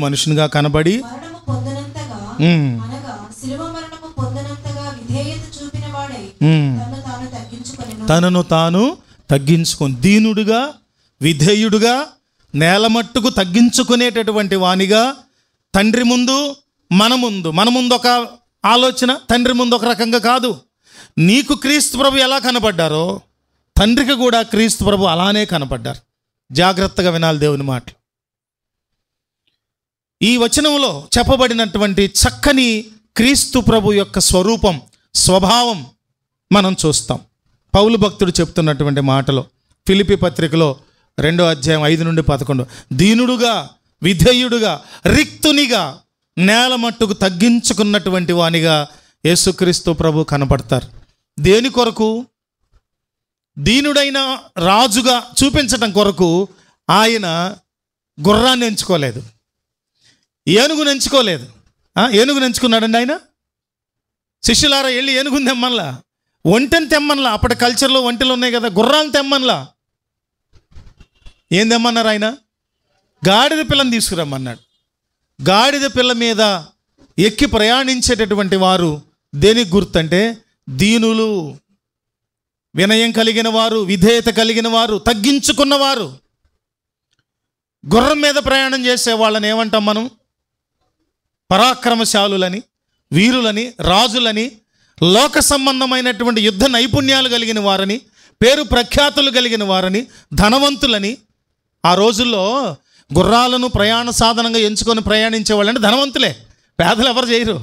మనుషునిగా కనబడి మరణము పొందనంతగా, అనగా శిలువ మరణము పొందనంతగా విధేయత చూపిన వాడై తనను తాను తగ్గించుకొని, దీనుడుగా, విధేయుడుగా, నేలమట్టుకు తగ్గించుకునేటటువంటి వానిగా, తండ్రి ముందు మన ముందు ఒక ఆలోచన, తండ్రి ముందు ఒక రకంగా కాదు. నీకు క్రీస్తు ప్రభు ఎలా కనపడ్డారో తండ్రికి కూడా క్రీస్తు ప్రభు అలానే కనపడ్డారు. జాగ్రత్తగా వినాలి దేవుని మాటలు. ఈ వచనంలో చెప్పబడినటువంటి చక్కని క్రీస్తు ప్రభు యొక్క స్వరూపం, స్వభావం మనం చూస్తాం. పౌలు భక్తుడు చెప్తున్నటువంటి మాటలో ఫిలిప్పీ పత్రికలో 2వ అధ్యాయం 5 నుండి 11, దీనుడుగా, విధేయుడుగా, రిక్తునిగా, నేల మట్టుకు తగ్గించుకున్నటువంటి వానిగా యేసుక్రీస్తు ప్రభు కనపడతారు. దేని కొరకు? దీనుడైన రాజుగా చూపించటం కొరకు ఆయన గుర్రాన్ని ఎంచుకోలేదు, ఏనుగును ఎంచుకోలేదు. ఏనుగును ఎంచుకున్నాడండి ఆయన. శిష్యులారా వెళ్ళి ఏనుగుని తెమ్మన్లా, ఒంటెని తెమ్మన్లా. అప్పటి కల్చర్లో ఒంటెలు ఉన్నాయి కదా, గుర్రాలను తెమ్మన్లా. ఏం తెమ్మన్నారు ఆయన? గాడిద పిల్లని తీసుకురమ్మన్నాడు. గాడిద పిల్ల మీద ఎక్కి ప్రయాణించేటటువంటి వారు దేనికి గుర్తంటే దీనులు, వినయం కలిగిన వారు, విధేయత కలిగిన వారు, తగ్గించుకున్నవారు. గుర్రం మీద ప్రయాణం చేసే వాళ్ళని ఏమంటాం మనం? పరాక్రమశాలులని, వీరులని, రాజులని, లోక సంబంధమైనటువంటి యుద్ధ నైపుణ్యాలు కలిగిన వారని, పేరు ప్రఖ్యాతులు కలిగిన వారని, ధనవంతులని. ఆ రోజుల్లో గుర్రాలను ప్రయాణ సాధనంగా ఎంచుకొని ప్రయాణించే వాళ్ళంటే ధనవంతులే, పేదలు ఎవరు చేయరు,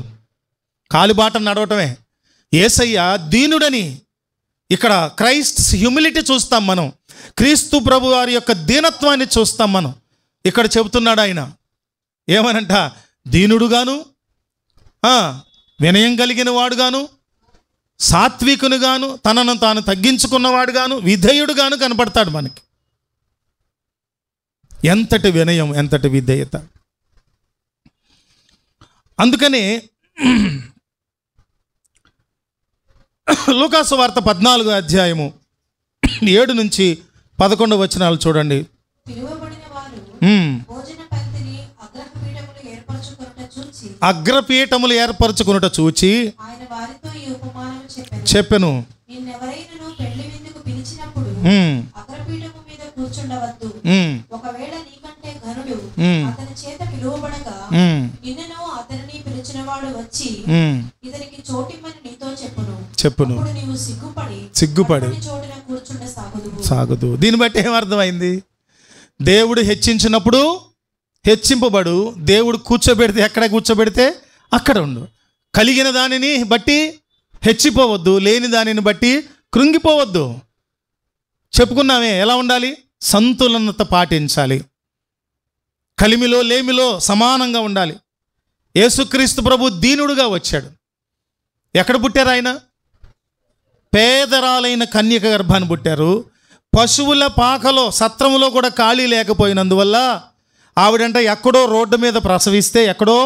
కాలిబాట నడవటమే. యేసయ్య దీనుడని, ఇక్కడ క్రైస్ట్స్ హ్యూమిలిటీ చూస్తాం మనం, క్రీస్తు ప్రభు వారి యొక్క దీనత్వాన్ని చూస్తాం మనం. ఇక్కడ చెబుతున్నాడు ఆయన ఏమనంట, దీనుడుగాను, వినయం కలిగిన వాడుగాను, సాత్వికునిగాను, తనను తాను తగ్గించుకున్నవాడుగాను, విధేయుడుగాను కనపడతాడు మనకి. ఎంతటి వినయం, ఎంతటి విధేయత. అందుకనే లూకాసు వార్త 14వ అధ్యాయము 7 నుంచి 11 వచనాలు చూడండి. అగ్రపీఠములు ఏర్పరచుకున్నట చూచి చెప్పెను, చెప్పును సిగ్గుపడి సాగుదు. దీన్ని బట్టి ఏమర్థమైంది? దేవుడు హెచ్చించినప్పుడు హెచ్చింపబడు, దేవుడు కూర్చోబెడితే ఎక్కడ కూర్చోబెడితే అక్కడ ఉండు. కలిగిన దానిని బట్టి హెచ్చిపోవద్దు, లేని దానిని బట్టి కృంగిపోవద్దు. చెప్పుకున్నామే ఎలా ఉండాలి, సంతులనత పాటించాలి, కలిమిలో లేమిలో సమానంగా ఉండాలి. యేసుక్రీస్తు ప్రభు దీనుడుగా వచ్చాడు. ఎక్కడ పుట్టారు ఆయన? పేదరాలైన కన్యక గర్భాన్ని పుట్టారు. పశువుల పాకలో సత్రములో కూడా ఖాళీ లేకపోయినందువల్ల ఆవిడంట ఎక్కడో రోడ్డు మీద ప్రసవిస్తే, ఎక్కడో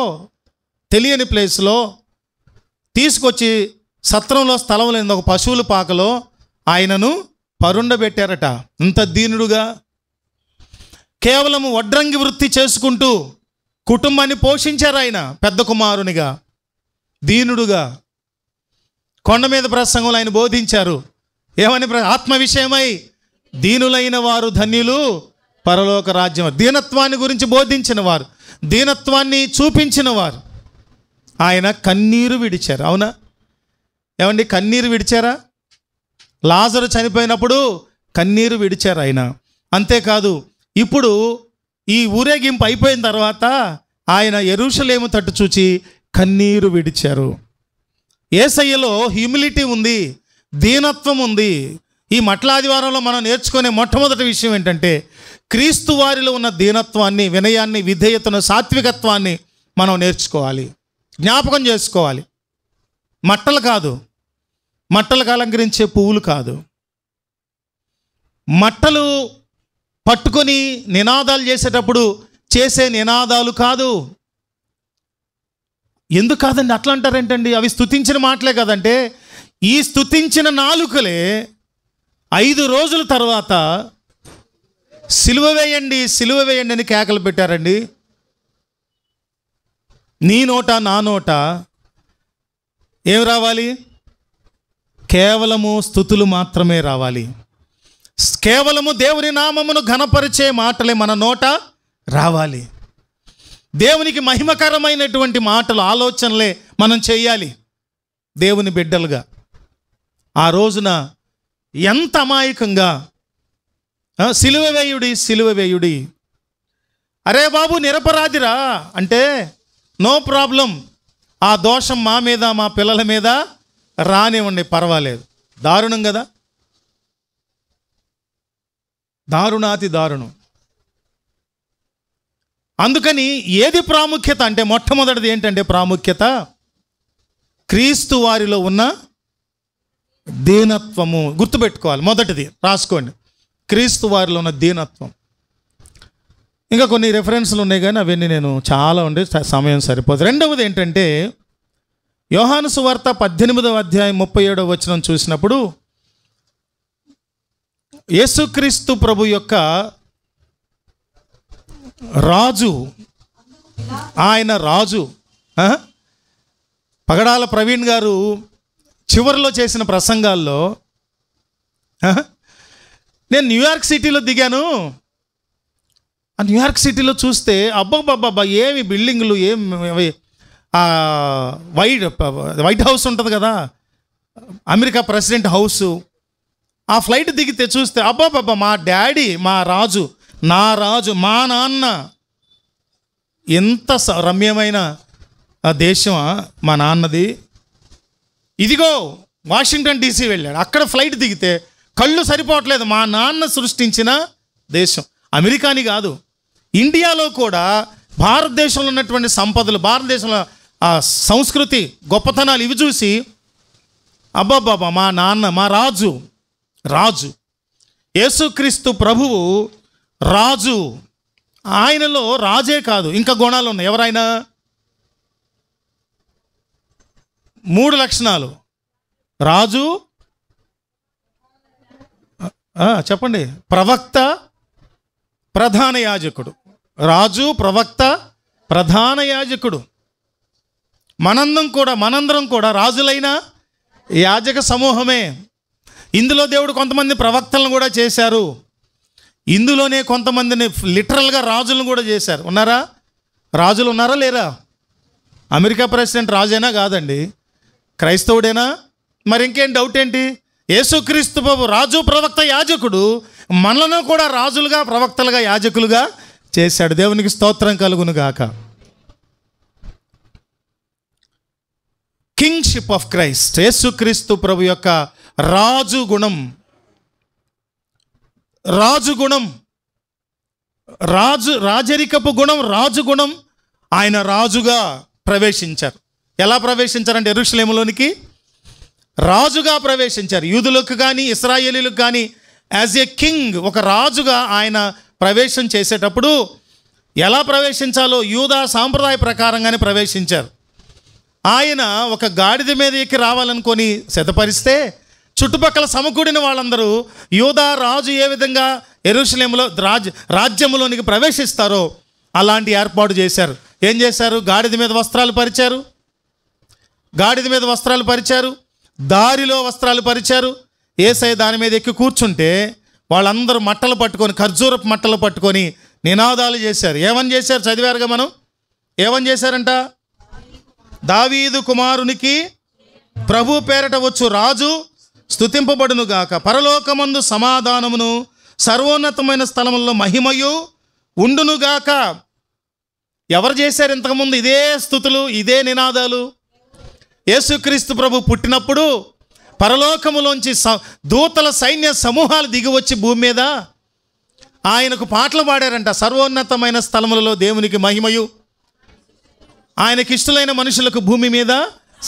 తెలియని ప్లేస్లో తీసుకొచ్చి సత్రంలో స్థలం లేని ఒక పశువుల పాకలో ఆయనను పరుండబెట్టారట. ఇంత దీనుడుగా, కేవలం వడ్రంగి వృత్తి చేసుకుంటూ కుటుంబాన్ని పోషించారు ఆయన పెద్ద కుమారునిగా, దీనుడుగా. కొండ మీద ప్రసంగంలో ఆయన బోధించారు ఏమని? ఆత్మ విషయమై దీనులైన వారు ధన్యులు, పరలోక రాజ్యం. దీనత్వాన్ని గురించి బోధించిన వారు, దీనత్వాన్ని చూపించిన వారు. ఆయన కన్నీరు విడిచారు. అవునా ఏమండి? కన్నీరు విడిచారా? లాజరు చనిపోయినప్పుడు కన్నీరు విడిచారు ఆయన. అంతేకాదు, ఇప్పుడు ఈ ఊరేగింపు అయిపోయిన తర్వాత ఆయన యెరూషలేము తట్టు చూచి కన్నీరు విడిచారు. యేసయ్యలో హ్యూమిలిటీ ఉంది, దీనత్వం ఉంది. ఈ మట్లాదివారంలో మనం నేర్చుకునే మొట్టమొదటి విషయం ఏంటంటే, క్రీస్తు వారిలో ఉన్న దీనత్వాన్ని, వినయాన్ని, విధేయతను, సాత్వికత్వాన్ని మనం నేర్చుకోవాలి, జ్ఞాపకం చేసుకోవాలి. మట్టలు కాదు, మట్టలకు అలంకరించే పువ్వులు కాదు, మట్టలు పట్టుకొని నినాదాలు చేసేటప్పుడు చేసే నినాదాలు కాదు. ఎందుకు కాదండి అట్లా అంటారేంటండి? అవి స్తుతించిన మాటలే కదంటే, ఈ స్తుతించిన నాలుకలే 5 రోజుల తర్వాత సిలువ వేయండి, సిలువ వేయండి అని కేకలు పెట్టారండి. నీ నోట నా నోట ఏం రావాలి? కేవలము స్తుతులు మాత్రమే రావాలి. కేవలము దేవుని నామమును ఘనపరిచే మాటలే మన నోట రావాలి. దేవునికి మహిమకరమైనటువంటి మాటలు, ఆలోచనలే మనం చేయాలి దేవుని బిడ్డలుగా. ఆ రోజున ఎంత అమాయకంగా సిలువ వేయుడి, సిలువ వేయుడి. అరే బాబు నిరపరాధిరా అంటే నో ప్రాబ్లం, ఆ దోషం మా మీద మా పిల్లల మీద రానివ్వండి, పర్వాలేదు. దారుణం కదా, దారుణాతి దారుణం. అందుకని ఏది ప్రాముఖ్యత అంటే, మొట్టమొదటిది ఏంటంటే ప్రాముఖ్యత క్రీస్తు వారిలో ఉన్న దీనత్వము. గుర్తుపెట్టుకోవాలి, మొదటిది రాసుకోండి, క్రీస్తు వారిలో ఉన్న దీనత్వం. ఇంకా కొన్ని రెఫరెన్స్లు ఉన్నాయి కానీ అవన్నీ నేను చాలా ఉండే సమయం సరిపోదు. రెండవది ఏంటంటే, యోహాను సువార్త 18వ అధ్యాయం 37వ వచనం చూసినప్పుడు యేసుక్రీస్తు ప్రభు యొక్క రాజు, ఆయన రాజు. పగడాల ప్రవీణ్ గారు చివరిలో చేసిన ప్రసంగాల్లో, నేను న్యూయార్క్ సిటీలో దిగాను, ఆ న్యూయార్క్ సిటీలో చూస్తే అబ్బబ్బబ్బబ్బా ఏమి బిల్డింగులు, ఏమి వైట్ హౌస్ ఉంటుంది కదా, అమెరికా ప్రెసిడెంట్ హౌసు, ఆ ఫ్లైట్ దిగితే చూస్తే అబ్బాబ్బా మా డాడీ, మా రాజు, నా రాజు, మా నాన్న, ఎంత రమ్యమైన దేశం మా నాన్నది. ఇదిగో వాషింగ్టన్ డీసీ వెళ్ళాడు, అక్కడ ఫ్లైట్ దిగితే కళ్ళు సరిపోవట్లేదు, మా నాన్న సృష్టించిన దేశం. అమెరికాని కాదు, ఇండియాలో కూడా భారతదేశంలో ఉన్నటువంటి సంపదలు, భారతదేశంలో ఆ సంస్కృతి గొప్పతనాలు ఇవి చూసి అబ్బాబ్బాబా మా నాన్న, మా రాజు. యేసుక్రీస్తు ప్రభువు రాజు. ఆయనలో రాజే కాదు, ఇంకా గుణాలు ఉన్నాయి. ఎవరైనా 3 లక్షణాలు: రాజు, చెప్పండి, ప్రవక్త, ప్రధాన యాజకుడు. రాజు, ప్రవక్త, ప్రధాన యాజకుడు. మనందరం కూడా రాజులైన యాజక సమూహమే. ఇందులో దేవుడు కొంతమంది ప్రవక్తలను కూడా చేశారు, ఇందులోనే కొంతమందిని లిటరల్గా రాజులను కూడా చేశారు. ఉన్నారా? రాజులు ఉన్నారా లేరా? అమెరికా ప్రెసిడెంట్ రాజైనా కాదండి, క్రైస్తవుడేనా? మరి ఇంకేం డౌట్ ఏంటి? యేసుక్రీస్తు ప్రభు రాజు, ప్రవక్త, యాజకుడు. మనలను కూడా రాజులుగా, ప్రవక్తలుగా, యాజకులుగా చేశాడు. దేవునికి స్తోత్రం కలుగును గాక. కింగ్షిప్ ఆఫ్ క్రైస్ట్, యేసుక్రీస్తు ప్రభు యొక్క రాజు గుణం, రాజరికపు గుణం, రాజు గుణం. ఆయన రాజుగా ప్రవేశించారు. ఎలా ప్రవేశించారంటే యెరూషలేములోనికి రాజుగా ప్రవేశించారు. యూదులకు కానీ ఇశ్రాయేలీలకు కానీ యాజ్ ఏ కింగ్, ఒక రాజుగా ఆయన ప్రవేశం చేసేటప్పుడు ఎలా ప్రవేశించాలో యూదా సాంప్రదాయ ప్రకారంగానే ప్రవేశించారు. ఆయన ఒక గాడిద మీద ఎక్కి రావాలనుకొని సిద్ధపరిస్తే చుట్టుపక్కల సమకూడిన వాళ్ళందరూ యూదా రాజు ఏ విధంగా యెరూషలేములో రాజ్యంలోనికి ప్రవేశిస్తారో అలాంటి ఏర్పాటు చేశారు. ఏం చేశారు? గాడిద మీద వస్త్రాలు పరిచారు, దారిలో వస్త్రాలు పరిచారు. యేసయ్య దాని మీద ఎక్కి కూర్చుంటే వాళ్ళందరూ మట్టలు పట్టుకొని, ఖర్జూరపు మట్టలు పట్టుకొని నినాదాలు చేశారు. ఏమని చేశారు? చదివారుగా మనం. ఏమని చేశారంట? దావీదు కుమారునికి ప్రభు పేరట వచ్చు రాజు స్తుతింపబడును గాక, పరలోకమందు సమాధానమును, సర్వోన్నతమైన స్థలముల్లో మహిమయు ఉండునుగాక. ఎవరు చేశారు ఇంతకుముందు ఇదే స్తుతులు, ఇదే నినాదాలు? యేసుక్రీస్తు ప్రభు పుట్టినప్పుడు పరలోకములోంచి దూతల సైన్య సమూహాలు దిగి వచ్చి భూమి మీద ఆయనకు పాటలు పాడారంట. సర్వోన్నతమైన స్థలములలో దేవునికి మహిమయు, ఆయనకి ఇష్టలైన మనుషులకు భూమి మీద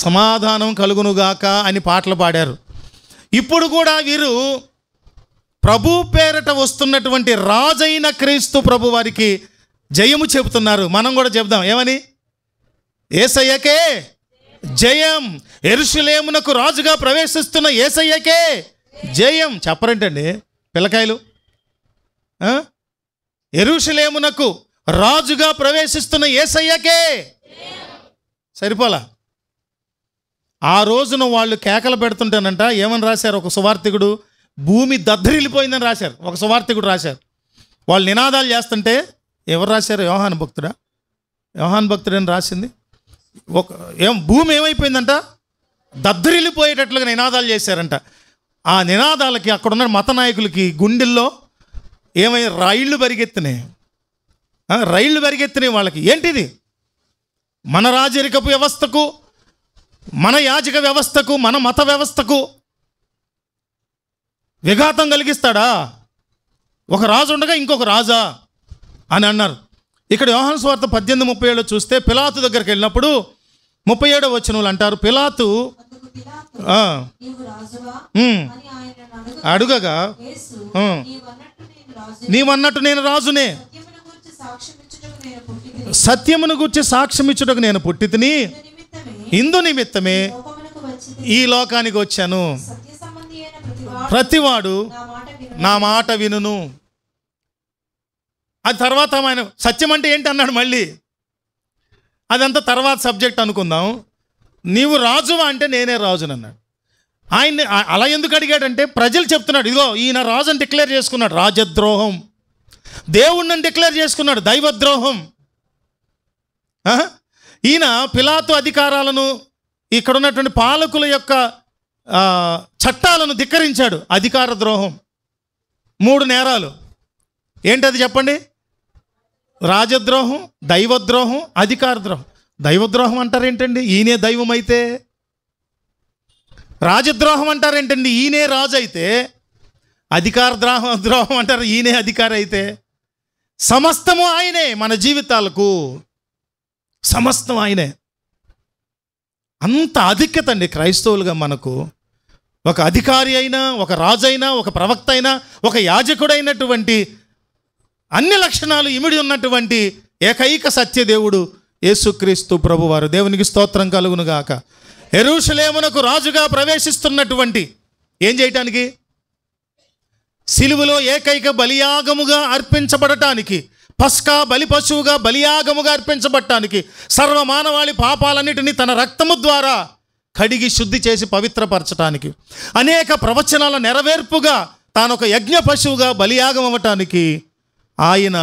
సమాధానం కలుగునుగాక అని పాటలు పాడారు. ఇప్పుడు కూడా వీరు ప్రభు పేరట వస్తున్నటువంటి రాజైన క్రీస్తు ప్రభు వారికి జయము చెబుతున్నారు. మనం కూడా చెప్దాం. ఏమని? యేసయ్యకే జయం, యెరూషలేమునకు రాజుగా ప్రవేశిస్తున్న యేసయ్యకే జయం. చెప్పరంటండి పిల్లకాయలు. యెరూషలేమునకు రాజుగా ప్రవేశిస్తున్న యేసయ్యకే. సరిపోలా. ఆ రోజున వాళ్ళు కేకలు పెడుతుంటానంట. ఏమని రాశారు? ఒక సువార్తికుడు భూమి దద్దరిల్లిపోయిందని రాశారు. ఒక సువార్తికుడు రాశారు. వాళ్ళు నినాదాలు చేస్తుంటే ఎవరు రాశారు? యోహాను భక్తుడని రాసింది. భూమి ఏమైపోయిందంట? దద్దరిల్లిపోయేటట్లుగా నినాదాలు చేశారంట. ఆ నినాదాలకి అక్కడున్న మత నాయకులకి గుండెల్లో రైళ్ళు పరిగెత్తినాయి వాళ్ళకి. ఏంటిది? మన రాజరికపు వ్యవస్థకు, మన యాజక వ్యవస్థకు, మన మత వ్యవస్థకు విఘాతం కలిగిస్తాడా ఒక రాజు ఉండగా ఇంకొక రాజా అని అన్నారు. ఇక్కడ యోహాను సువార్త 18:37 చూస్తే పిలాతు దగ్గరికి వెళ్ళినప్పుడు 37వ వచనంలో అంటారు, పిలాతు అడుగగా నీవన్నట్టు నేను రాజునే, సత్యమును గూర్చి సాక్ష్యం ఇచ్చుటకు నేను పుట్టితిని, ఇందు నిమిత్తమే ఈ లోకానికి వచ్చాను, ప్రతివాడు నా మాట వినును. అది తర్వాత ఆయన సత్యం అంటే ఏంటి అన్నాడు. మళ్ళీ అదంతా తర్వాత సబ్జెక్ట్ అనుకుందాం. నీవు రాజువా అంటే నేనే రాజుని అన్నాడు. ఆయన్ని అలా ఎందుకు అడిగాడంటే ప్రజలు చెప్తున్నాడు, ఇదిగో ఈయన రాజు అని డిక్లేర్ చేసుకున్నాడు. రాజద్రోహం. దేవుణ్ణి డిక్లేర్ చేసుకున్నాడు. దైవద్రోహం. ఈయన పిలాతు అధికారాలను, ఇక్కడ ఉన్నటువంటి పాలకుల యొక్క చట్టాలను ధిక్కరించాడు. అధికార ద్రోహం 3 నేరాలు. ఏంటది చెప్పండి? రాజద్రోహం, దైవద్రోహం, అధికార ద్రోహం. దైవద్రోహం అంటారేంటండి? ఈయనే దైవం అయితే. రాజద్రోహం అంటారేంటండి? ఈయనే రాజు అయితే. అధికార ద్రోహం అంటారు, ఈయనే అధికారి అయితే. సమస్తము ఆయనే. మన జీవితాలకు సమస్తం ఆయనే. అంత ఆధిక్యత అండి క్రైస్తవులుగా మనకు. ఒక అధికారి అయినా, ఒక రాజు అయినా, ఒక ప్రవక్త అయినా, ఒక యాజకుడైనటువంటి అన్ని లక్షణాలు ఇమిడి ఉన్నటువంటి ఏకైక సత్యదేవుడు యేసుక్రీస్తు ప్రభువారు. దేవునికి స్తోత్రం కలుగునుగాక. యెరూషలేమునకు రాజుగా ప్రవేశిస్తున్నటువంటి, ఏం చేయటానికి? సిలువలో ఏకైక బలియాగముగా అర్పించబడటానికి, పస్కా బలి పశువుగా బలియాగముగా అర్పించబడటానికి, సర్వమానవాళి పాపాలన్నిటినీ తన రక్తము ద్వారా కడిగి శుద్ధి చేసి పవిత్రపరచటానికి, అనేక ప్రవచనాల నెరవేర్పుగా తానొక యజ్ఞ పశువుగా బలియాగం అవ్వటానికి ఆయన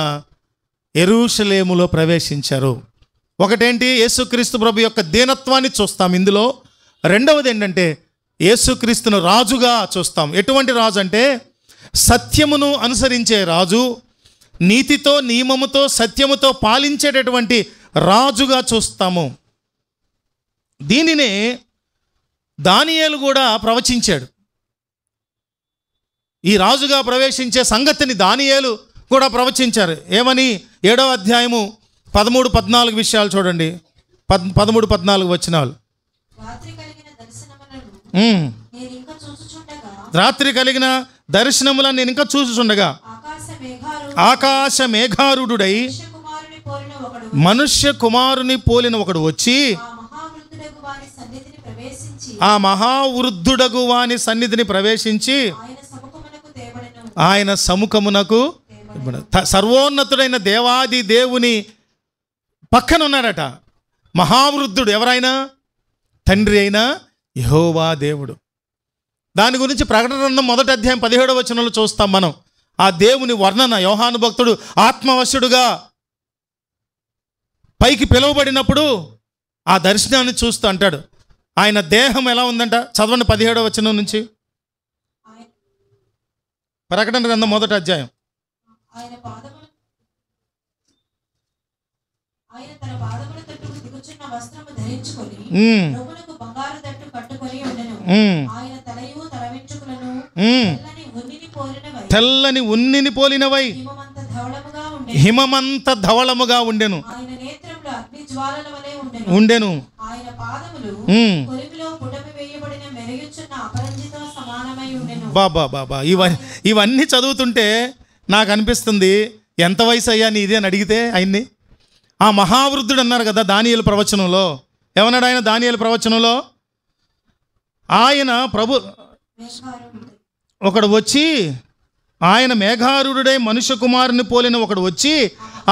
యెరూషలేములో ప్రవేశించారు. ఒకటేంటి? యేసుక్రీస్తు ప్రభు యొక్క దీనత్వాన్ని చూస్తాం ఇందులో. రెండవది ఏంటంటే యేసుక్రీస్తును రాజుగా చూస్తాం. ఎటువంటి రాజు అంటే సత్యమును అనుసరించే రాజు, నీతితో, నియమముతో, సత్యముతో పాలించేటటువంటి రాజుగా చూస్తాము. దీనినే దానియేలు కూడా ప్రవచించాడు. ఈ రాజుగా ప్రవేశించే సంగతిని దానియేలు కూడా ప్రవచించారు. ఏమని? 7వ అధ్యాయము 13-14 విషయాలు చూడండి. 13-14 వచనాలు. రాత్రి కలిగిన దర్శనములను నేను ఇంకా చూచుచుండగా ఆకాశ మేఘారుడై మనుష్య కుమారుని పోలిన ఒకడు వచ్చి ఆ మహావృద్ధుడగు వాని సన్నిధిని ప్రవేశించి ఆయన సముఖమునకు, సర్వోన్నతుడైన దేవాది దేవుని పక్కన ఉన్నాడట మహావృద్ధుడు. ఎవరైనా? తండ్రి అయినా యెహోవా దేవుడు. దాని గురించి ప్రకటన గ్రంథం 1వ అధ్యాయం 17వ వచనంలో చూస్తాం మనం. ఆ దేవుని వర్ణన. యోహాను భక్తుడు ఆత్మవశుడుగా పైకి పిలువబడినప్పుడు ఆ దర్శనాన్ని చూస్తూ అంటాడు, ఆయన దేహం ఎలా ఉందంట? చదవండి 17వ వచనం నుంచి. ప్రకటన గ్రంథం 1వ అధ్యాయం. తెల్లని ఉన్నిని పోలినవై హిమమంత ధవళముగా ఉండెను. బాబా ఇవన్నీ చదువుతుంటే నాకు అనిపిస్తుంది, ఎంత వయసు అయ్యా నీది అని అడిగితే ఆయన్ని. ఆ మహావృద్ధుడు అన్నారు కదా దానియేలు ప్రవచనంలో. ఏమన్నాడు ఆయన దానియేలు ప్రవచనంలో? ఆయన ప్రభు ఒకడు వచ్చి, ఆయన మేఘారుడై మనుష్య కుమారుని పోలిన ఒకడు వచ్చి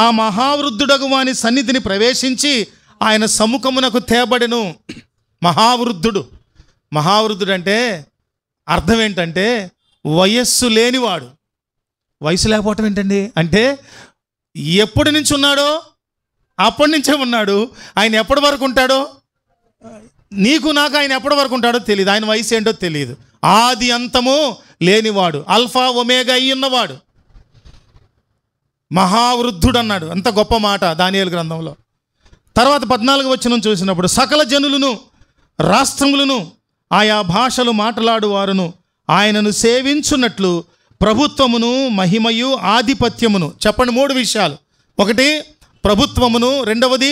ఆ మహావృద్ధుడగు వాని సన్నిధిని ప్రవేశించి ఆయన సముఖమునకు తేబడెను. మహావృద్ధుడు. మహావృద్ధుడు అంటే అర్థం ఏంటంటే వయస్సు లేనివాడు. వయసు లేకపోవటం ఏంటండి అంటే ఎప్పటి నుంచి ఉన్నాడో అప్పటి నుంచే ఉన్నాడు. ఆయన ఎప్పటి వరకు ఉంటాడో నీకు నాకు ఆయన ఎప్పటి వరకు ఉంటాడో తెలియదు. ఆయన వయసు ఏంటో తెలియదు. ఆది అంతము లేనివాడు, అల్ఫా ఒమేగా అయి ఉన్నవాడు, మహావృద్ధుడు అన్నాడు. అంత గొప్ప మాట దానియేలు గ్రంథంలో. తర్వాత 14వ వచనం చూసినప్పుడు సకల జనులను, రాష్ట్రములను, ఆయా భాషలు మాట్లాడువారును ఆయనను సేవించున్నట్లు ప్రభుత్వమును, మహిమయు, ఆధిపత్యమును. చెప్పండి 3 విషయాలు. ఒకటి ప్రభుత్వమును, రెండవది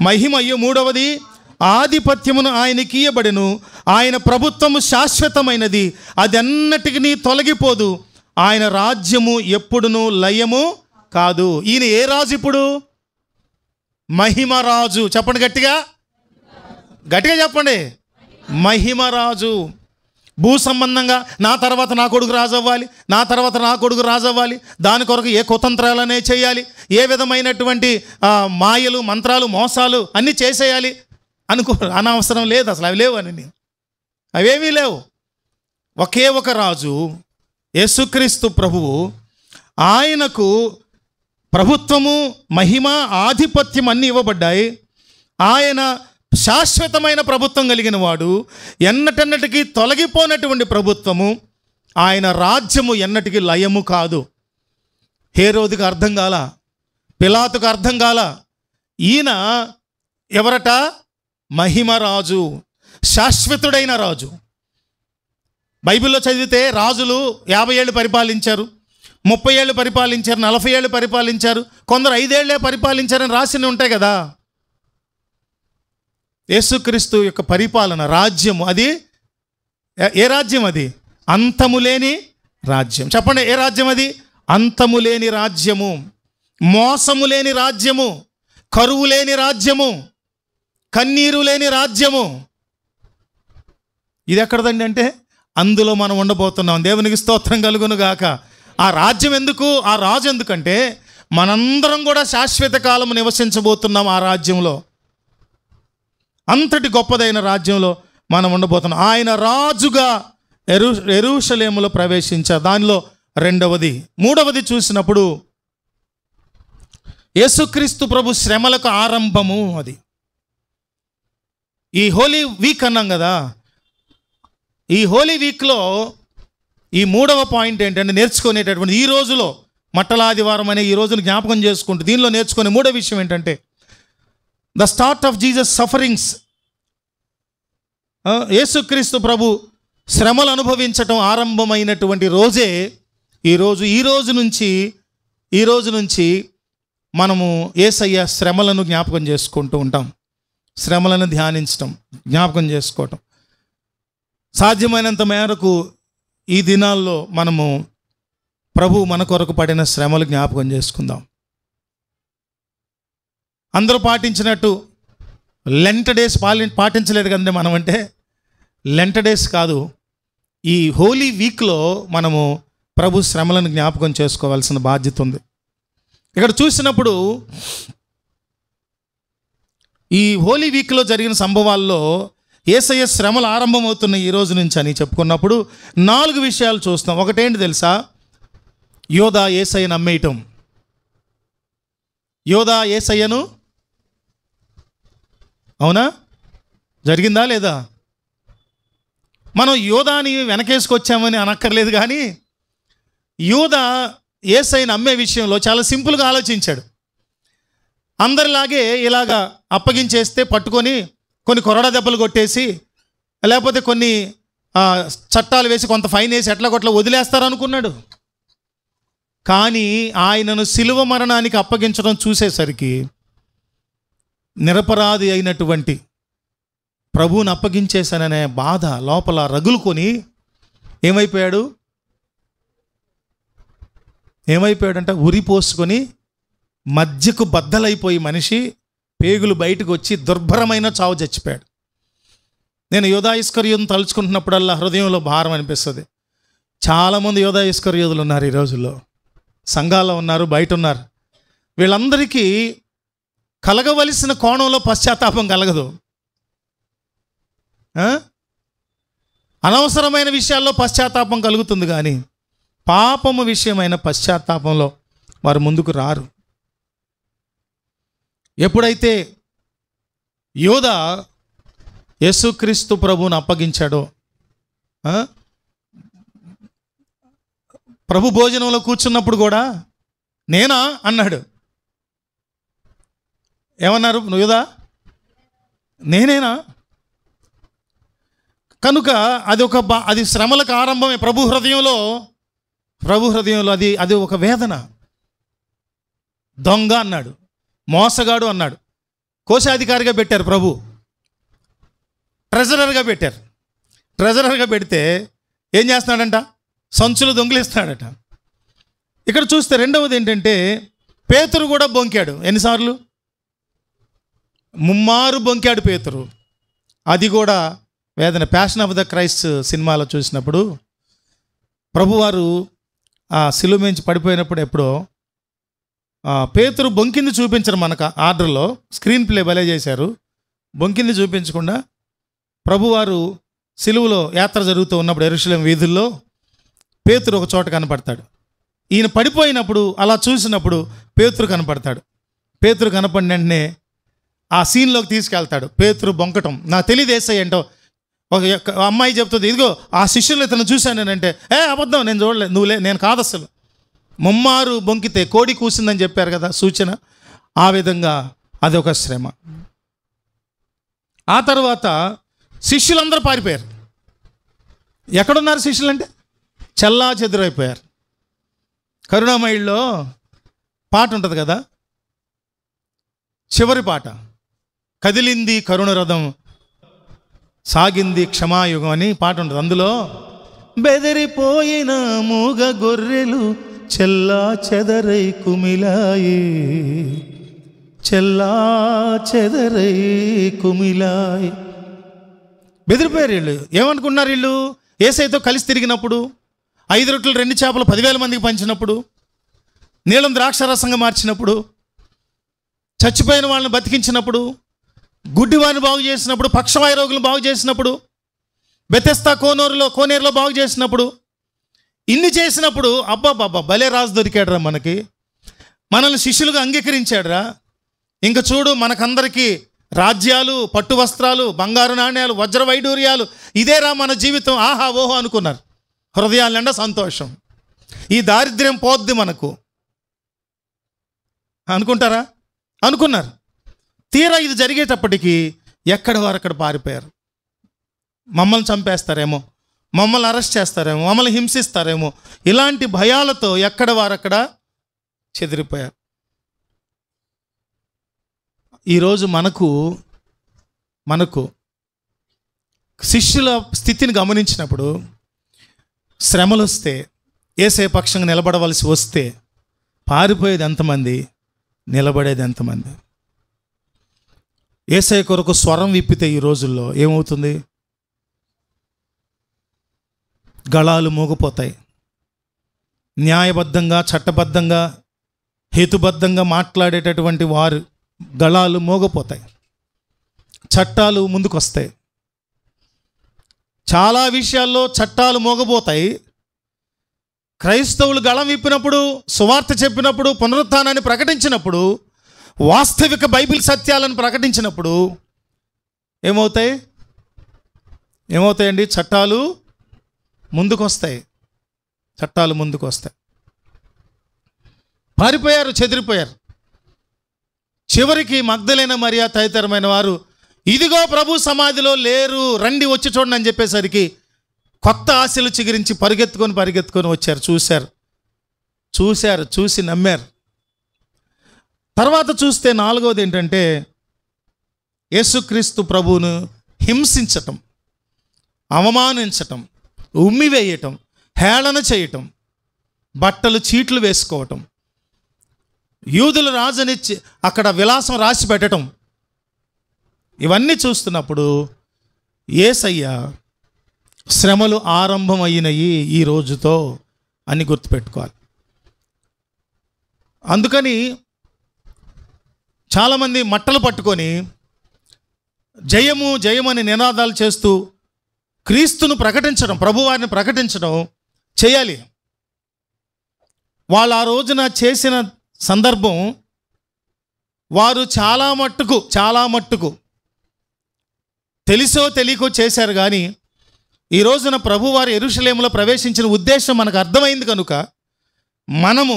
మహిమయు, మూడవది ఆధిపత్యమును ఆయనకి ఇయ్యబడెను. ఆయన ప్రభుత్వము శాశ్వతమైనది, అది అన్నిటికీ తొలగిపోదు. ఆయన రాజ్యము ఎప్పుడునూ లయము కాదు. ఈయన ఏ రాజు ఇప్పుడు? మహిమరాజు. చెప్పండి గట్టిగా, గట్టిగా చెప్పండి. మహిమరాజు. భూ సంబంధంగా నా తర్వాత నా కొడుకు రాజు అవ్వాలి, నా తర్వాత నా కొడుకు రాజు అవ్వాలి, దాని కొరకు ఏ కుతంత్రాలనే చేయాలి, ఏ విధమైనటువంటి మాయలు, మంత్రాలు, మోసాలు అన్నీ చేసేయాలి అనవసరం లేదు. అసలు అవి లేవు అని, అవేమీ లేవు. ఒకే ఒక రాజు యేసుక్రీస్తు ప్రభువు. ఆయనకు ప్రభుత్వము, మహిమ, ఆధిపత్యం అన్నీ ఇవ్వబడ్డాయి. ఆయన శాశ్వతమైన ప్రభుత్వం కలిగిన వాడు, ఎన్నటెన్నటికీ తొలగిపోనటువంటి ప్రభుత్వము. ఆయన రాజ్యము ఎన్నటికీ లయము కాదు. హేరోదుకు అర్థం కాల, పిలాతుకు అర్థం కాల. ఈయన ఎవరట? మహిమరాజు, శాశ్వతుడైన రాజు. బైబిల్లో చదివితే రాజులు 50 ఏళ్ళు పరిపాలించారు, 30 ఏళ్ళు పరిపాలించారు, 40 ఏళ్ళు పరిపాలించారు, కొందరు 5 ఏళ్లే పరిపాలించారని రాసి ఉంటాయి కదా. యేసుక్రీస్తు యొక్క పరిపాలన, రాజ్యము, అది ఏ రాజ్యం? అది అంతము లేని రాజ్యం. చెప్పండి, ఏ రాజ్యం అది? అంతము లేని రాజ్యము, మోసము లేని రాజ్యము, కరువు లేని రాజ్యము, కన్నీరు లేని రాజ్యము. ఇది ఎక్కడదండి అంటే అందులో మనం ఉండబోతున్నాం. దేవునికి స్తోత్రం కలుగును గాక. ఆ రాజ్యం ఎందుకు, ఆ రాజు ఎందుకంటే మనందరం కూడా శాశ్వత కాలము నివసించబోతున్నాం ఆ రాజ్యంలో. అంతటి గొప్పదైన రాజ్యంలో మనం ఉండబోతున్నాం. ఆయన రాజుగా యెరూషలేములో ప్రవేశించారు. దానిలో రెండవది. మూడవది చూసినప్పుడు యేసుక్రీస్తు ప్రభు శ్రమలకు ఆరంభము. అది ఈ హోలీ వీక్ అన్నాం కదా. ఈ హోలీ వీక్లో ఈ మూడవ పాయింట్ ఏంటంటే నేర్చుకునేటటువంటి, ఈ రోజులో మట్టలాదివారం అనే ఈ రోజును జ్ఞాపకం చేసుకుంటూ దీనిలో నేర్చుకునే మూడో విషయం ఏంటంటే the start of Jesus sufferings. యేసుక్రీస్తు ప్రభు శ్రమలు అనుభవించటం ఆరంభమైనటువంటి రోజే ఈరోజు. ఈ రోజు నుంచి మనము యేసయ్య శ్రమలను జ్ఞాపకం చేసుకుంటూ ఉంటాం. శ్రమలను ధ్యానించటం, జ్ఞాపకం చేసుకోవటం. సాధ్యమైనంత మేరకు ఈ దినాల్లో మనము ప్రభు మన కొరకు పడిన శ్రమలు జ్ఞాపకం చేసుకుందాం. అందరూ పాటించినట్టు లెంట్ డేస్ పాటించలేదు కదండి మనం. అంటే లెంట్ డేస్ కాదు, ఈ హోలీ వీక్లో మనము ప్రభు శ్రమలను జ్ఞాపకం చేసుకోవాల్సిన బాధ్యత ఉంది. ఇక్కడ చూసినప్పుడు ఈ హోలీ వీక్లో జరిగిన సంభవాల్లో యేసయ్య శ్రమలు ఆరంభమవుతున్న ఈ రోజు నుంచి అని చెప్పుకున్నప్పుడు 4 విషయాలు చూస్తాం. ఒకటేంటి తెలుసా? యోధా యేసయ్యను అమ్మేయటం. యోధా యేసయ్యను, అవునా, జరిగిందా లేదా? మనం యోధాని వెనకేసుకొచ్చామని అనక్కర్లేదు, కానీ యోధా యేసయ్యను అమ్మే విషయంలో చాలా సింపుల్గా ఆలోచించాడు. అందరిలాగే ఇలాగా అప్పగించేస్తే పట్టుకొని కొన్ని కొరడా దెబ్బలు కొట్టేసి, లేకపోతే కొన్ని చట్టాలు వేసి కొంత ఫైన్ వేసి ఎట్లా కొట్లా వదిలేస్తారనుకున్నాడు. కానీ ఆయనను శిలువ మరణానికి అప్పగించడం చూసేసరికి నిరపరాధి అయినటువంటి ప్రభువుని అప్పగించేశాననే బాధ లోపల రగులుకొని ఏమైపోయాడంట? ఉరిపోసుకొని మధ్యకు బద్దలైపోయి మనిషి పేగులు బయటకు వచ్చి దుర్భరమైన చావు చచ్చిపోయాడు. నేను యోధా ఇస్కరియోతును తలుచుకుంటున్నప్పుడల్లా హృదయంలో భారం అనిపిస్తుంది. చాలామంది యోధా ఇస్కరియోతులు ఉన్నారు ఈ రోజుల్లో, సంఘాల్లో ఉన్నారు, బయట ఉన్నారు. వీళ్ళందరికీ కలగవలసిన కోణంలో పశ్చాత్తాపం కలగదు. అనవసరమైన విషయాల్లో పశ్చాత్తాపం కలుగుతుంది, కానీ పాపము విషయమైన పశ్చాత్తాపంలో వారు ముందుకు రారు. ఎప్పుడైతే యోధా యేసుక్రీస్తు ప్రభువును అప్పగించాడో, ప్రభు భోజనంలో కూర్చున్నప్పుడు కూడా నేనా అన్నాడు. ఏమన్నారు? యోధా నేనేనా? కనుక అది శ్రమలకు ఆరంభమే. ప్రభు హృదయంలో అది ఒక వేదన. దొంగ అన్నాడు, మోసగాడు అన్నాడు. కోశాధికారిగా పెట్టారు, ప్రభు ట్రెజరర్గా పెట్టారు. ట్రెజరర్గా పెడితే ఏం చేస్తున్నాడంట? సంచులు దొంగిలిస్తున్నాడట. ఇక్కడ చూస్తే రెండవది ఏంటంటే పేతురు కూడా బొంకాడు. ఎన్నిసార్లు? 3 మారు బొంకాడు పేతురు. అది కూడా వేదన. ప్యాషన్ ఆఫ్ ద క్రైస్ట్ సినిమాలో చూసినప్పుడు ప్రభువారు ఆ శిలువ మించి పడిపోయినప్పుడు ఎప్పుడో పేతురు బొంకింది చూపించరు మనకు ఆర్డర్లో. స్క్రీన్ ప్లే భలే చేశారు. బొంకింది చూపించకుండా ప్రభువారు శిలువలో యాత్ర జరుగుతూ ఉన్నప్పుడు యెరూషలేము వీధుల్లో పేతురు ఒక చోట కనపడతాడు. ఈయన పడిపోయినప్పుడు అలా చూసినప్పుడు పేతురు కనపడతాడు. పేతురు కనపడిన వెంటనే ఆ సీన్లోకి తీసుకెళ్తాడు. పేతురు బొంకటం, నాకు తెలియదు యేసయ్య ఏంటో. ఒక అమ్మాయి చెప్తుంది, ఇదిగో ఆ శిష్యులు ఇతను చూశాను అంటే, అబద్ధం, నేను చూడలేదు, నేను కాదు అసలు. ముమ్మారు బొంకితే కోడి కూసిందని చెప్పారు కదా సూచన. ఆ విధంగా అదొక శ్రమ. ఆ తర్వాత శిష్యులందరూ పారిపోయారు. ఎక్కడున్నారు శిష్యులు అంటే చల్లా చెదురైపోయారు. కరుణామయుల్లో పాట ఉంటుంది కదా, చివరి పాట, కదిలింది కరుణ రథం సాగింది క్షమాయుగం అని పాట ఉంటుంది. అందులో బెదిరిపోయిన మూగ గొర్రెలు చెల్లా చెదరై కుమిలాయి, చెల్లా చెదరై కుమిలాయి. బెదిరిపోయారు వీళ్ళు. ఏమనుకున్నారు వీళ్ళు? యేసయ్యతో కలిసి తిరిగినప్పుడు, 5 రొట్టెలు 2 చేపలు 10,000 మందికి పంచినప్పుడు, నీలం ద్రాక్షరసంగా మార్చినప్పుడు, చచ్చిపోయిన వాళ్ళని బతికించినప్పుడు, గుడ్డివారిని బాగు చేసినప్పుడు, పక్షవాయు రోగులను బాగు చేసినప్పుడు, బెతెస్తా కోనేరులో బాగు చేసినప్పుడు, ఇన్ని చేసినప్పుడు అబ్బాబ్బా భలే రాజు దొరికాడురా మనకి, మనల్ని శిష్యులుగా అంగీకరించాడురా. ఇంక చూడు మనకందరికీ రాజ్యాలు, పట్టు వస్త్రాలు, బంగారు నాణ్యాలు, వజ్ర వైడూర్యాలు, ఇదేరా మన జీవితం, ఆహా ఓహో అనుకున్నారు. హృదయాల నిండా సంతోషం, ఈ దారిద్ర్యం పోద్ది మనకు అనుకుంటారా? అనుకున్నారు. తీరా ఇది జరిగేటప్పటికీ ఎక్కడ వారు అక్కడ పారిపోయారు. మమ్మల్ని చంపేస్తారేమో, మమ్మల్ని అరెస్ట్ చేస్తారేమో, మమ్మల్ని హింసిస్తారేమో, ఇలాంటి భయాలతో ఎక్కడ వారు అక్కడ చెదిరిపోయారు. ఈరోజు మనకు శిష్యుల స్థితిని గమనించినప్పుడు, శ్రమలు వస్తే, యేసయ్య పక్షంగా నిలబడవలసి వస్తే పారిపోయేది ఎంతమంది, నిలబడేది ఎంతమంది? యేసయ్య కొరకు స్వరం విప్పితే ఈ రోజుల్లో ఏమవుతుంది? గళాలు మోగిపోతాయి. న్యాయబద్ధంగా, చట్టబద్ధంగా, హేతుబద్ధంగా మాట్లాడేటటువంటి వారు గళాలు మోగిపోతాయి. చట్టాలు ముందుకొస్తాయి. చాలా విషయాల్లో చట్టాలు మోగబోతాయి. క్రైస్తవులు గళం విప్పినప్పుడు, సువార్త చెప్పినప్పుడు, పునరుత్థానాన్ని ప్రకటించినప్పుడు, వాస్తవిక బైబిల్ సత్యాలను ప్రకటించినప్పుడు ఏమవుతాయండి? చట్టాలు ముందుకొస్తాయి. పారిపోయారు, చెదిరిపోయారు. చివరికి మగ్దలేన మరియా తదితరమైన వారు, ఇదిగో ప్రభు సమాధిలో లేరు, రండి వచ్చి చూడండి అని చెప్పేసరికి కొత్త ఆశలు చిగురించి పరిగెత్తుకొని వచ్చారు. చూసి నమ్మారు. తర్వాత చూస్తే 4వది ఏంటంటే, యేసుక్రీస్తు ప్రభువును హింసించటం, అవమానించటం, ఉమ్మివేయటం, హేళన చేయటం, బట్టలు చీట్లు వేసుకోవటం, యూదుల రాజుని అక్కడ విలాసం రాసి పెట్టడం, ఇవన్నీ చూస్తున్నప్పుడు యేసయ్య శ్రమలు ఆరంభమైనవి ఈ రోజుతో అని గుర్తుపెట్టుకోవాలి. అందుకని చాలామంది మట్టలు పట్టుకొని జయము జయమని నినాదాలు చేస్తూ క్రీస్తును ప్రకటించడం, ప్రభువారిని ప్రకటించడం చేయాలి. వాళ్ళు ఆ రోజున చేసిన సందర్భం, వారు చాలా మట్టుకు తెలిసో తెలియకో చేశారు. కానీ ఈ రోజున ప్రభువారు యెరూషలేములో ప్రవేశించిన ఉద్దేశం మనకు అర్థమైంది కనుక మనము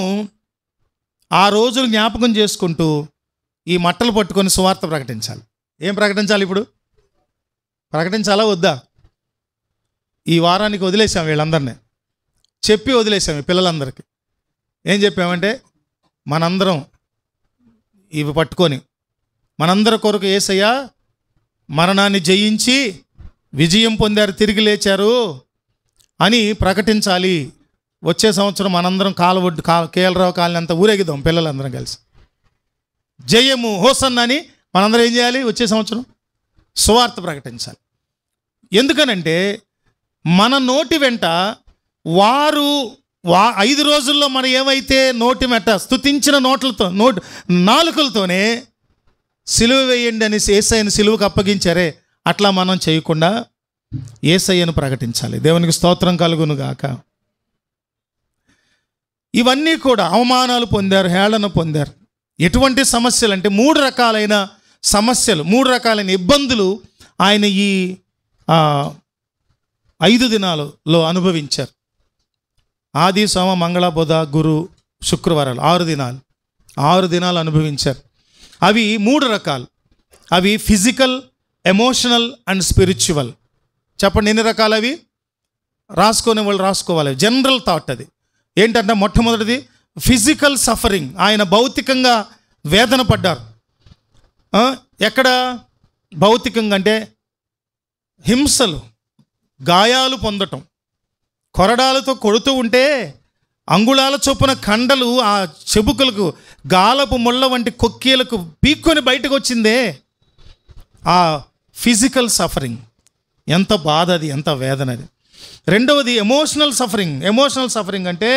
ఆ రోజులు జ్ఞాపకం చేసుకుంటూ ఈ మట్టలు పట్టుకొని సువార్త ప్రకటించాలి. ఏం ప్రకటించాలి? ఇప్పుడు ప్రకటించాలా వద్దా? ఈ వారానికి వదిలేసాం, వీళ్ళందరినీ చెప్పి వదిలేసాం. పిల్లలందరికీ ఏం చెప్పామంటే, మనందరం ఇవి పట్టుకొని మనందరి కొరకు యేసయ్య మరణాన్ని జయించి విజయం పొందారు, తిరిగి లేచారు అని ప్రకటించాలి. వచ్చే సంవత్సరం మనందరం కేఎల్రావు కాలనీ అంతా ఊరేగిద్దాం, పిల్లలందరం కలిసి జయము హోసన్న అని మనందరం ఏం చేయాలి? వచ్చే సంవత్సరం సువార్త ప్రకటించాలి. ఎందుకనంటే మన నోటి వెంట వారు 5 రోజుల్లో మనం ఏమైతే నోటి వెంట స్తుతించిన నాలుకలతోనే సిలువ వేయండి అని యేసయ్యను సిలువకు అప్పగించారే, అట్లా మనం చేయకుండా యేసయ్యను ప్రకటించాలి. దేవునికి స్తోత్రం కలుగును గాక. ఇవన్నీ కూడా అవమానాలు పొందారు, హేళన పొందారు. ఎటువంటి సమస్యలు అంటే 3 రకాలైన సమస్యలు, 3 రకాలైన ఇబ్బందులు ఆయన ఈ 5 దినాలలో అనుభవించారు. ఆది, సోమ, మంగళ, బుధ, గురు, శుక్రవారాలు 6 దినాలు అనుభవించారు. అవి 3 రకాలు. అవి ఫిజికల్, ఎమోషనల్ అండ్ స్పిరిచువల్. చెప్పండి ఎన్ని రకాలు అవి? రాసుకునే వాళ్ళు రాసుకోవాలి. జనరల్ థాట్ అది ఏంటంటే, మొట్టమొదటిది ఫిజికల్ సఫరింగ్. ఆయన భౌతికంగా వేదన పడ్డారు. ఎక్కడ భౌతికంగా అంటే హింసలు, గాయాలు పొందటం, కొరడాలతో కొడుతూ ఉంటే అంగుళాల చొప్పున కండలు ఆ చెబుకలకు, గాలపు ముళ్ళ వంటి కొక్కీలకు పీక్కొని బయటకు వచ్చిందే. ఆ ఫిజికల్ సఫరింగ్ ఎంత బాధ అది, ఎంత వేదన అది. రెండవది ఎమోషనల్ సఫరింగ్. ఎమోషనల్ సఫరింగ్ అంటే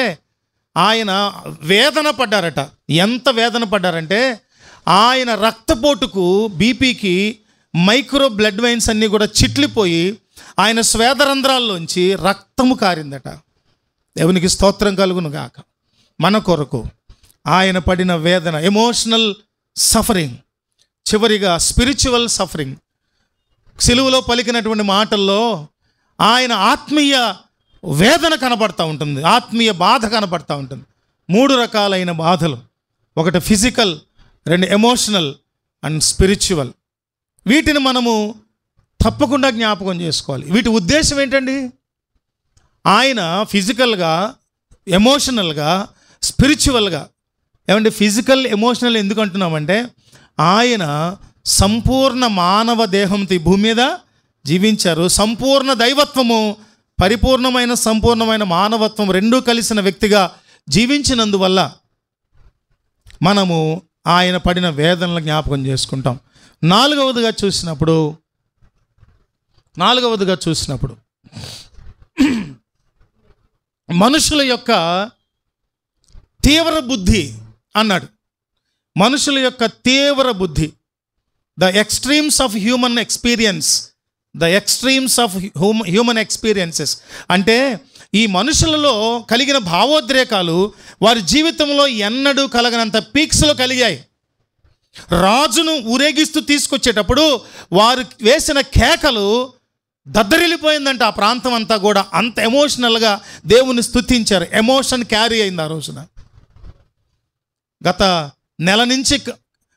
ఆయన వేదన పడ్డారట. ఎంత వేదన పడ్డారంటే ఆయన రక్తపోటుకు, బీపీకి మైక్రో బ్లడ్ వెయిన్స్ అన్నీ కూడా చిట్లిపోయి ఆయన స్వేదరంధ్రాల్లోంచి రక్తము కారిందట. దేవునికి స్తోత్రం కలుగును గాక. మన కొరకు ఆయన పడిన వేదన ఎమోషనల్ సఫరింగ్. చివరిగా స్పిరిచువల్ సఫరింగ్. సిలువలో పలికినటువంటి మాటల్లో ఆయన ఆత్మీయ వేదన కనబడతా ఉంటుంది, ఆత్మీయ బాధ కనబడతా ఉంటుంది. 3 రకాలైన బాధలు, ఒకటి ఫిజికల్, 2 ఎమోషనల్ అండ్ స్పిరిచువల్. వీటిని మనము తప్పకుండా జ్ఞాపకం చేసుకోవాలి. వీటి ఉద్దేశం ఏంటండి? ఆయన ఫిజికల్గా, ఎమోషనల్గా, స్పిరిచువల్గా. ఏమంటే ఫిజికల్, ఎమోషనల్ ఎందుకు అంటున్నామంటే ఆయన సంపూర్ణ మానవ దేహంతో ఈ భూమి మీద జీవించారు. సంపూర్ణ దైవత్వము, సంపూర్ణమైన మానవత్వం రెండూ కలిసిన వ్యక్తిగా జీవించినందువల్ల మనము ఆయన పడిన వేదనలు జ్ఞాపకం చేసుకుంటాం. నాలుగవదిగా చూసినప్పుడు మనుషుల యొక్క తీవ్ర బుద్ధి అన్నాడు. మనుషుల యొక్క తీవ్ర బుద్ధి, the extremes of human experiences. అంటే ఈ మనుషులలో కలిగిన భావోద్రేకాలు వారి జీవితంలో ఎన్నడూ కలగనంత పీక్స్లో కలిగాయి. రాజును ఊరేగిస్తూ తీసుకొచ్చేటప్పుడు వారు వేసిన కేకలు దద్దరిల్లిపోయిందంట ఆ ప్రాంతం అంతా కూడా. అంత ఎమోషనల్గా దేవుని స్తుతించారు. ఎమోషన్ క్యారీ అయింది ఆ రోజున. గత నెల నుంచి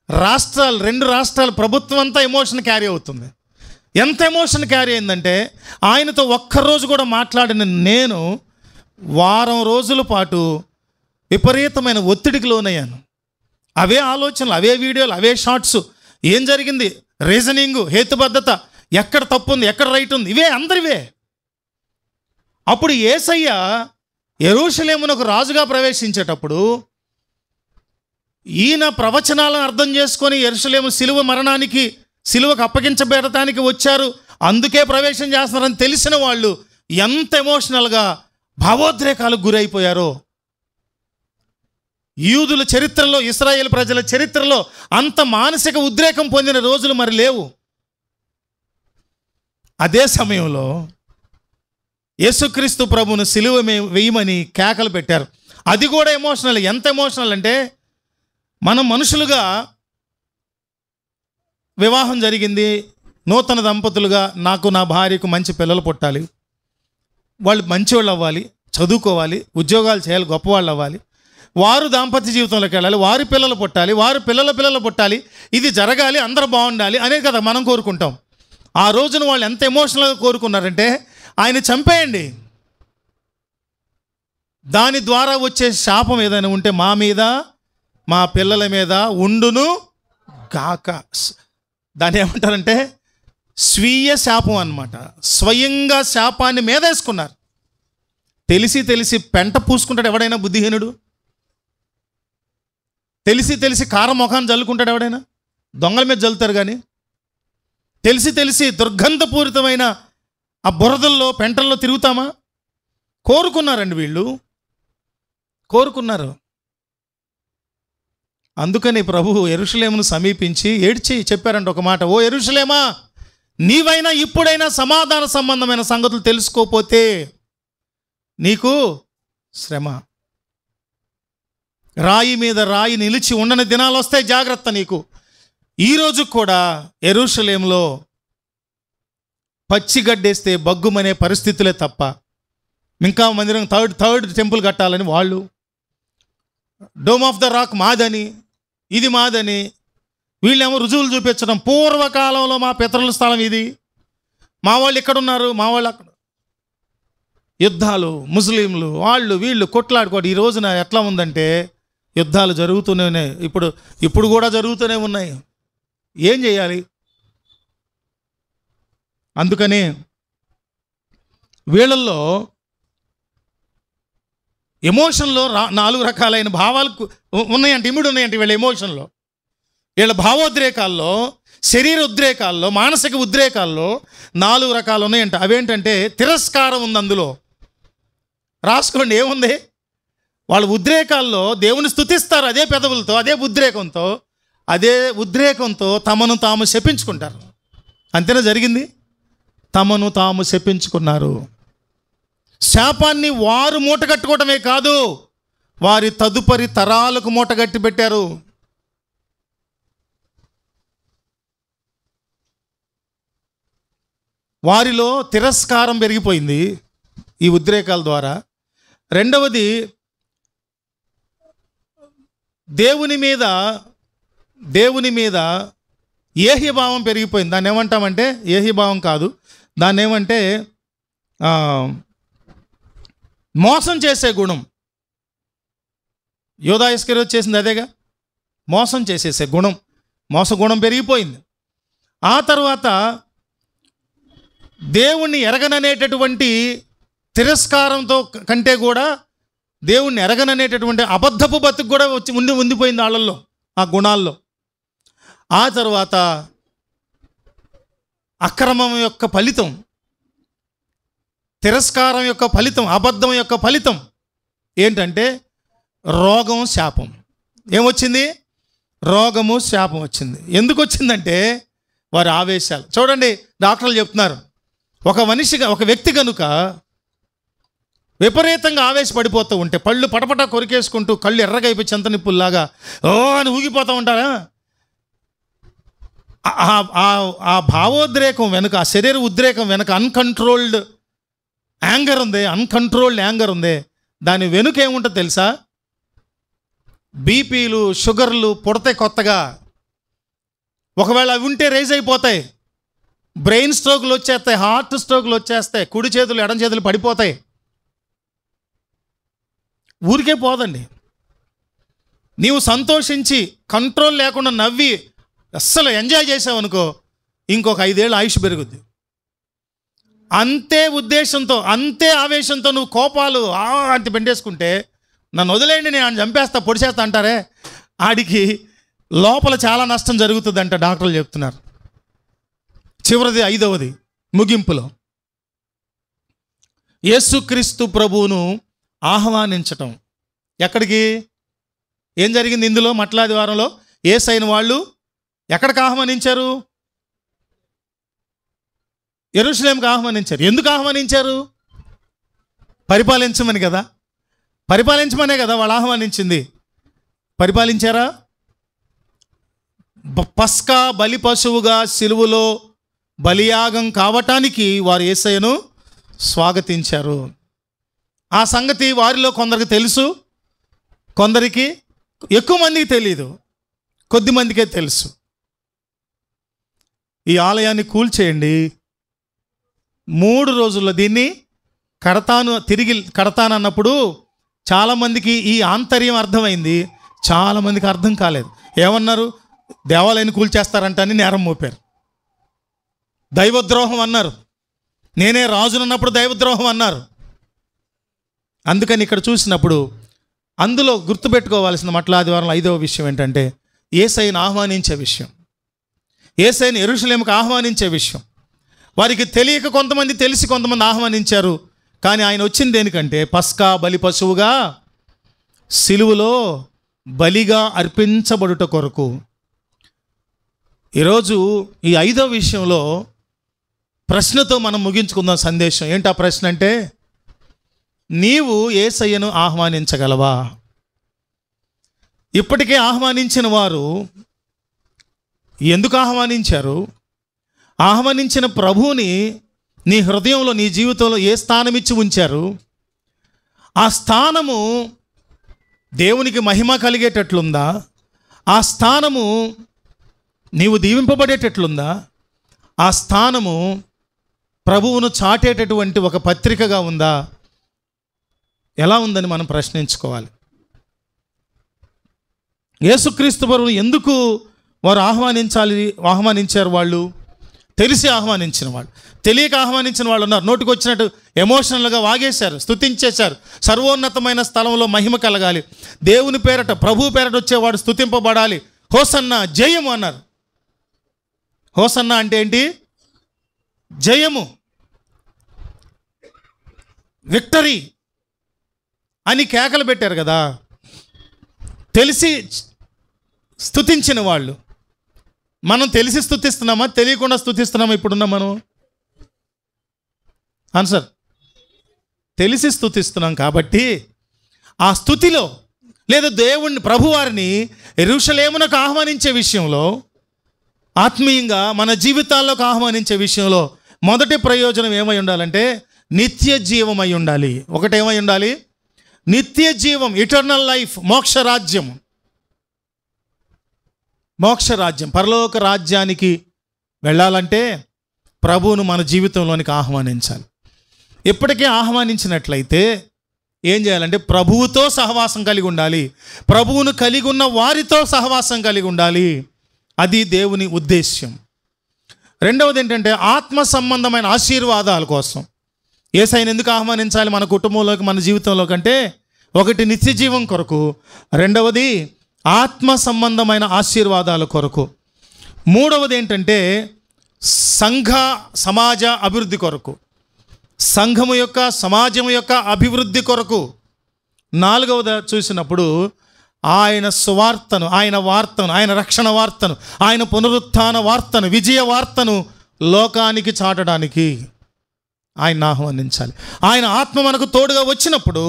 2 రాష్ట్రాల ప్రభుత్వం అంతా ఎమోషన్ క్యారీ అవుతుంది. ఎంత ఎమోషన్ క్యారీ అయిందంటే ఆయనతో ఒక్కరోజు కూడా మాట్లాడిన నేను వారం రోజుల పాటు విపరీతమైన ఒత్తిడికి లోనయ్యాను. అవే ఆలోచనలు, అవే వీడియోలు, అవే షార్ట్స్. ఏం జరిగింది, రీజనింగు, హేతుబద్ధత, ఎక్కడ తప్పు ఉంది, ఎక్కడ రైట్ ఉంది, ఇవే అందరివే. అప్పుడు యేసయ్య యెరూషలేమునకు రాజుగా ప్రవేశించేటప్పుడు ఈయన ప్రవచనాలను అర్థం చేసుకొని యెరూషలేము సిలువకు అప్పగించబెడటానికి వచ్చారు, అందుకే ప్రవేశం చేస్తున్నారని తెలిసిన వాళ్ళు ఎంత ఎమోషనల్గా భావోద్రేకాలకు గురైపోయారో. యూదుల చరిత్రలో, ఇశ్రాయేల్ ప్రజల చరిత్రలో అంత మానసిక ఉద్రేకం పొందిన రోజులు మరి లేవు. అదే సమయంలో యేసుక్రీస్తు ప్రభువును సిలువ వేయమని కేకలు పెట్టారు. అది కూడా ఎమోషనల్. ఎంత ఎమోషనల్ అంటే మనం మనుషులుగా వివాహం జరిగింది, నూతన దంపతులుగా నాకు నా భార్యకు మంచి పిల్లలు పుట్టాలి, వాళ్ళు మంచివాళ్ళు అవ్వాలి, చదువుకోవాలి, ఉద్యోగాలు చేయాలి, గొప్పవాళ్ళు అవ్వాలి, వారు దాంపత్య జీవితంలోకి వెళ్ళాలి, వారి పిల్లలు పుట్టాలి, వారి పిల్లలు పుట్టాలి, ఇది జరగాలి, అందరూ బాగుండాలి అనేది కదా మనం కోరుకుంటాం. ఆ రోజున వాళ్ళు ఎంత ఎమోషనల్గా కోరుకున్నారంటే ఆయన చంపేయండి, దాని ద్వారా వచ్చే శాపం ఏదైనా ఉంటే మా మీద, మా పిల్లల మీద ఉండును గాక. దాన్ని ఏమంటారంటే స్వీయ శాపం అన్నమాట. స్వయంగా శాపాన్ని మీదేసుకున్నారు. తెలిసి పెంట పూసుకుంటాడు ఎవడైనా బుద్ధిహీనుడు? తెలిసి కారం ముఖాన్ని జల్లుకుంటాడు ఎవడైనా? దొంగల మీద జల్లుతారు. కానీ తెలిసి దుర్గంధపూరితమైన ఆ బురదల్లో, పెంటల్లో తిరుగుతామా? కోరుకున్నారండి వీళ్ళు, కోరుకున్నారు. అందుకని ప్రభువు యెరూషలేమును సమీపించి ఏడ్చి చెప్పారంట ఒక మాట, ఓ యెరూషలేమా, నీవైనా ఇప్పుడైనా సమాధాన సంబంధమైన సంగతులు తెలుసుకోపోతే నీకు శ్రమ. రాయి మీద రాయి నిలిచి ఉండని దినాలు వస్తాయి, జాగ్రత్త. నీకు ఈరోజు కూడా యెరూషలేములో పచ్చిగడ్డేస్తే బగ్గుమనే పరిస్థితులే తప్ప, ఇంకా మందిరం థర్డ్ టెంపుల్ కట్టాలని వాళ్ళు, డోమ్ ఆఫ్ ద రాక్ మాదని, ఇది మాదని, వీళ్ళేమో రుజువులు చూపించడం. పూర్వకాలంలో మా పితరుల స్థలం ఇది, మా వాళ్ళు ఎక్కడున్నారు, మా వాళ్ళు అక్కడ. యుద్ధాలు, ముస్లింలు వాళ్ళు వీళ్ళు కొట్లాడుకోవడం. ఈ రోజున ఎట్లా ఉందంటే యుద్ధాలు జరుగుతూనే ఉన్నాయి. ఇప్పుడు కూడా జరుగుతూనే ఉన్నాయి. ఏం చేయాలి? అందుకని వీళ్ళల్లో ఎమోషన్లో 4 రకాలైన భావాలు ఉన్నాయంటే, ఇమిడి ఉన్నాయంటే వీళ్ళ ఎమోషన్లో, వీళ్ళ భావోద్రేకాల్లో, శరీర ఉద్రేకాల్లో, మానసిక ఉద్రేకాల్లో 4 రకాలు ఉన్నాయంట. అవేంటంటే తిరస్కారం ఉంది అందులో. రాసుకోండి, ఏముంది? వాళ్ళ ఉద్రేకాల్లో దేవుని స్తుతిస్తారు అదే పెదవులతో, అదే ఉద్రేకంతో తమను తాము శపించుకుంటారు. అంతేనా జరిగింది? తమను తాము శపించుకున్నారు. శాపాన్ని వారు మూటగట్టుకోవటమే కాదు, వారి తదుపరి తరాలకు మూటగట్టి పెట్టారు. వారిలో తిరస్కారం పెరిగిపోయింది ఈ ఉద్రేకాల ద్వారా. రెండవది, దేవుని మీద ఏహ్యభావం పెరిగిపోయింది. దాన్ని ఏమంటామంటే, ఏహ్యభావం కాదు, దాన్ని ఏమంటే మోసం చేసే గుణం. యోధా ఇస్కరియోతు చేసింది అదేగా, మోసం చేసేసే గుణం, మోసగుణం పెరిగిపోయింది. ఆ తర్వాత దేవుణ్ణి ఎరగననేటటువంటి తిరస్కారంతో కంటే కూడా దేవుణ్ణి ఎరగననేటటువంటి అబద్ధపు బతుకు కూడా ఉండిపోయింది వాళ్ళల్లో, ఆ గుణాల్లో. ఆ తర్వాత అక్రమం యొక్క ఫలితం, తిరస్కారం యొక్క ఫలితం, అబద్ధం యొక్క ఫలితం ఏంటంటే రోగం, శాపం. ఏమొచ్చింది? రోగము, శాపం వచ్చింది. ఎందుకు వచ్చిందంటే వారి ఆవేశాలు. చూడండి, డాక్టర్లు చెప్తున్నారు, ఒక వ్యక్తి కనుక విపరీతంగా ఆవేశపడిపోతూ ఉంటే, పళ్ళు పటపట కొరికేసుకుంటూ కళ్ళు ఎర్రగైపోయి చెంత నిప్పుల్లాగా అని ఊగిపోతూ ఉంటారా, ఆ భావోద్రేకం వెనుక, ఆ శరీర ఉద్రేకం వెనుక అన్కంట్రోల్డ్ యాంగర్ ఉంది. దాని వెనుక ఏముంటుంది తెలుసా? బీపీలు, షుగర్లు పుడతాయి కొత్తగా. ఒకవేళ అవి ఉంటే రైజ్ అయిపోతాయి. బ్రెయిన్ స్ట్రోక్లు వచ్చేస్తాయి, హార్ట్ స్ట్రోక్లు వచ్చేస్తాయి, కుడి చేతులు ఎడం చేతులు పడిపోతాయి. ఊరికే పోదండి. నీవు సంతోషించి కంట్రోల్ లేకుండా నవ్వి అస్సలు ఎంజాయ్ చేసావనుకో, ఇంకొక 5 ఏళ్ళు ఆయుష్ పెరుగుద్ది. అంతే ఉద్దేశంతో, అంతే ఆవేశంతో నువ్వు కోపాలు అంత పెండేసుకుంటే, నన్ను వదిలేయండి, నేను ఆయన చంపేస్తా, పొడిచేస్తా అంటారే, ఆడికి లోపల చాలా నష్టం జరుగుతుందంట డాక్టర్లు చెప్తున్నారు. చివరిది, 5వది ముగింపులో, యేసుక్రీస్తు ప్రభువును ఆహ్వానించటం. ఎక్కడికి? ఏం జరిగింది ఇందులో? మట్లాదివారంలో యేసయ్యను వాళ్ళు ఎక్కడికి ఆహ్వానించారు? యెరూషలేముకి ఆహ్వానించారు. ఎందుకు ఆహ్వానించారు? పరిపాలించమని కదా, పరిపాలించమనే కదా వాళ్ళు ఆహ్వానించింది. పరిపాలించారా? పస్కా బలి పశువుగా సిలువలో బలియాగం కావటానికి వారు యేసయ్యను స్వాగతించారు. ఆ సంగతి వారిలో కొందరికి తెలుసు, కొందరికి, ఎక్కువ మందికి తెలియదు, కొద్ది మందికే తెలుసు. ఈ ఆలయాన్ని కూల్చేయండి, 3 రోజుల్లో దీన్ని తిరిగి కడతాను అన్నప్పుడు చాలామందికి ఈ ఆంతర్యం అర్థమైంది, చాలామందికి అర్థం కాలేదు. ఏమన్నారు? దేవాలయాన్ని కూల్చేస్తారంట అని నేరం మోపారు. దైవద్రోహం అన్నారు. నేనే రాజునన్నప్పుడు దైవద్రోహం అన్నారు. అందుకని ఇక్కడ చూసినప్పుడు అందులో గుర్తుపెట్టుకోవాల్సిన మట్లాదివారం 5వ విషయం ఏంటంటే, యేసయ్యను ఆహ్వానించే విషయం, యేసయ్యను యెరూషలేముకు ఆహ్వానించే విషయం. వారికి తెలియక కొంతమంది, తెలిసి కొంతమంది ఆహ్వానించారు. కానీ ఆయన వచ్చింది దేనికంటే, పస్కా బలి పశువుగా సిలువలో బలిగా అర్పించబడుట కొరకు. ఈరోజు ఈ 5వ విషయంలో ప్రశ్నతో మనం ముగించుకుందాం సందేశం. ఏంటి ఆ ప్రశ్న అంటే, నీవు యేసయ్యను ఆహ్వానించగలవా? ఇప్పటికే ఆహ్వానించిన వారు ఎందుకు ఆహ్వానించారు? ఆహ్వానించిన ప్రభువుని నీ హృదయంలో, నీ జీవితంలో ఏ స్థానం ఇచ్చి ఉంచారు? ఆ స్థానము దేవునికి మహిమ కలిగేటట్లుందా? ఆ స్థానము నీవు దీవింపబడేటట్లుందా? ఆ స్థానము ప్రభువును చాటేటటువంటి ఒక పత్రికగా ఉందా? ఎలా ఉందని మనం ప్రశ్నించుకోవాలి. యేసుక్రీస్తు ప్రభువును ఎందుకు వారు ఆహ్వానించారు? వాళ్ళు తెలిసి ఆహ్వానించిన వాళ్ళు, తెలియక ఆహ్వానించిన వాళ్ళు ఉన్నారు. నోటికి వచ్చినట్టు ఎమోషనల్గా వాగేశారు, స్తుతించేశారు. సర్వోన్నతమైన స్థలంలో మహిమ కలగాలి, దేవుని పేరట, ప్రభు పేరట వచ్చేవాడు స్తుతింపబడాలి, హోసన్నా జయము అన్నారు. హోసన్నా అంటే ఏంటి? జయము, విక్టరీ అని కేకలు పెట్టారు కదా. తెలిసి స్తుతించిన వాళ్ళు. మనం తెలిసి స్తుతిస్తున్నామా, తెలియకుండా స్తుతిస్తున్నామా? ఇప్పుడున్న మనం ఆన్సర్, తెలిసి స్తుతిస్తున్నాం. కాబట్టి ఆ స్తుతిలో లేదా దేవుణ్ణి, ప్రభువారిని యెరూషలేమునకు ఆహ్వానించే విషయంలో, ఆత్మీయంగా మన జీవితాల్లోకి ఆహ్వానించే విషయంలో మొదటి ప్రయోజనం ఏమై ఉండాలంటే నిత్య జీవమై ఉండాలి. ఒకటేమై ఉండాలి? నిత్య జీవం, ఇటర్నల్ లైఫ్, మోక్షరాజ్యం. మోక్షరాజ్యం, పరలోక రాజ్యానికి వెళ్ళాలంటే ప్రభువును మన జీవితంలోనికి ఆహ్వానించాలి. ఇప్పటికే ఆహ్వానించినట్లయితే ఏం చేయాలంటే ప్రభువుతో సహవాసం కలిగి ఉండాలి, ప్రభువును కలిగి ఉన్న వారితో సహవాసం కలిగి ఉండాలి. అది దేవుని ఉద్దేశ్యం. రెండవది ఏంటంటే ఆత్మ సంబంధమైన ఆశీర్వాదాల కోసం యేసయ్యను ఎందుకు ఆహ్వానించాలి మన కుటుంబంలోకి, మన జీవితంలో కంటే? ఒకటి నిత్య జీవం కొరకు, రెండవది ఆత్మ సంబంధమైన ఆశీర్వాదాల కొరకు, మూడవది ఏంటంటే సంఘ సమాజ అభివృద్ధి కొరకు, సంఘము యొక్క, సమాజం యొక్క అభివృద్ధి కొరకు. నాలుగవది చూసినప్పుడు ఆయన సువార్తను, ఆయన వార్తను, ఆయన రక్షణ వార్తను, ఆయన పునరుత్థాన వార్తను, విజయ వార్తను లోకానికి చాటడానికి ఆయన ఆహ్వానించాలి. ఆయన ఆత్మ మనకు తోడుగా వచ్చినప్పుడు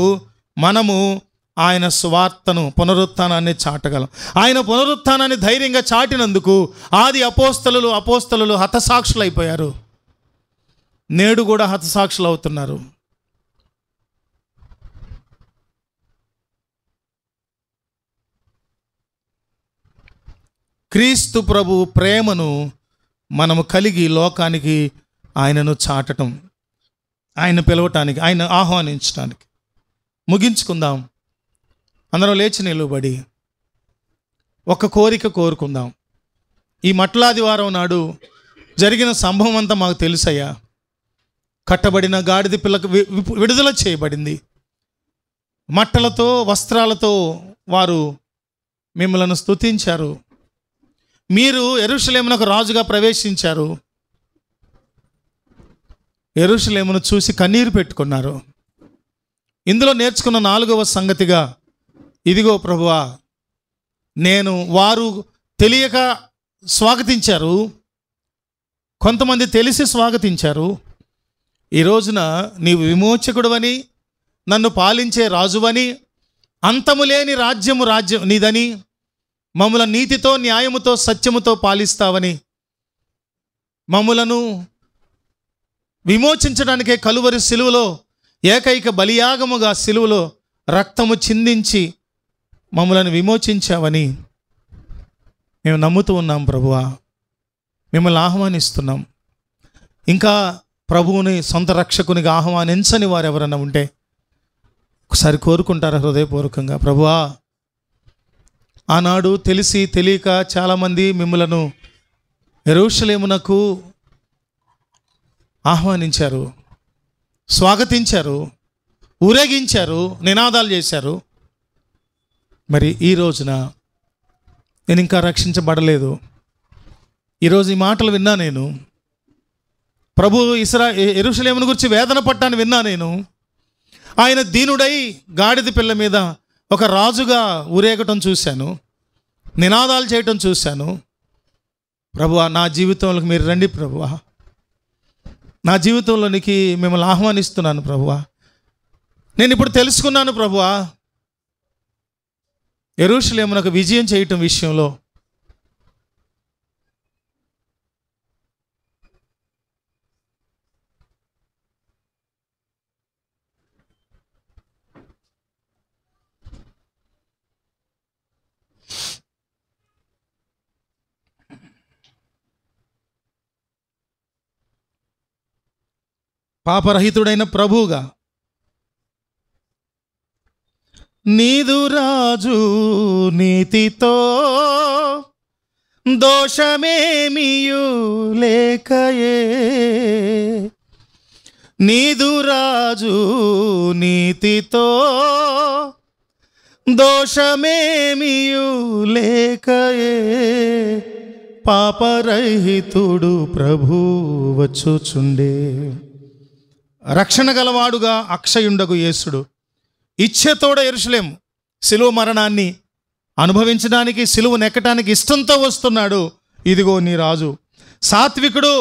మనము ఆయన సువార్తను, పునరుత్థానాన్ని చాటగలం. ఆయన పునరుత్థానాన్ని ధైర్యంగా చాటినందుకు ఆది అపోస్తలులు హతసాక్షులు అయిపోయారు. నేడు కూడా హతసాక్షులు అవుతున్నారు. క్రీస్తు ప్రభు ప్రేమను మనము కలిగి లోకానికి ఆయనను చాటటం, ఆయన పిలవటానికి, ఆయన ఆహ్వానించడానికి. ముగించుకుందాం. అందరం లేచి నిలబడి ఒక కోరిక కోరుకుందాం. ఈ మట్లాదివారం నాడు జరిగిన సంభవం అంతా మాకు తెలుసయ్యా. కట్టబడిన గాడిద పిల్లకు విడుదల చేయబడింది. మట్టలతో, వస్త్రాలతో వారు మిమ్మల్ని స్తుతించారు. మీరు యెరూషలేమునకు రాజుగా ప్రవేశించారు. యెరూషలేమును చూసి కన్నీరు పెట్టుకున్నారు. ఇందులో నేర్చుకున్న నాలుగవ సంగతిగా, ఇదిగో ప్రభువా, వారు తెలియక స్వాగతించారు, కొంతమంది తెలిసి స్వాగతించారు. ఈ రోజున నీవు విమోచకుడువని, నన్ను పాలించే రాజువని, అంతము లేని రాజ్యం నీదని, మమ్ముల నీతితో, న్యాయముతో, సత్యముతో పాలిస్తావని, మమ్ములను విమోచించడానికే కలువరి సిలువలో ఏకైక బలియాగముగా సిలువలో రక్తము చిందించి మమ్మలను విమోచించావని మేము నమ్ముతూ ఉన్నాం ప్రభువా. మిమ్మల్ని ఆహ్వానిస్తున్నాం. ఇంకా ప్రభువుని సొంత రక్షకునిగా ఆహ్వానించని వారు ఎవరైనా ఉంటే ఒకసారి కోరుకుంటారా హృదయపూర్వకంగా? ప్రభువా, ఆనాడు తెలిసి తెలియక చాలామంది మిమ్మలను యెరూషలేమునకు ఆహ్వానించారు, స్వాగతించారు, ఊరేగించారు, నినాదాలు చేశారు. మరి ఈ రోజున నేను ఇంకా రక్షించబడలేదు. ఈరోజు ఈ మాటలు విన్నా నేను. ప్రభు యెరూషలేమును గురించి వేదన పట్టాన్ని విన్నా నేను. ఆయన దీనుడై గాడిద పిల్ల మీద ఒక రాజుగా ఊరేగటం చూశాను, నినాదాలు చేయటం చూశాను. ప్రభువా, నా జీవితంలోకి మీరు రండి ప్రభువా, నా జీవితంలోనికి మిమ్మల్ని ఆహ్వానిస్తున్నాను ప్రభువా. నేను ఇప్పుడు తెలుసుకున్నాను ప్రభువా, యెరూషలేమునకు విజయం చేయటం విషయంలో పాపరహితుడైన ప్రభువుగా. నీదు రాజు నీతితో దోషమేమియు లేకయే, నీదు రాజు నీతితో దోషమేమియు లేకయే, పాపరహితుడు ప్రభు వచ్చుచుండే. రక్షణ గలవాడుగా అక్షయుండగు యేసుడు ఇచ్ఛతోడ యెరూషలేము శిలువ మరణాన్ని అనుభవించడానికి, శిలువ నెక్కటానికి ఇష్టంతో వస్తున్నాడు. ఇదిగో నీ రాజు, సాత్వికుడు,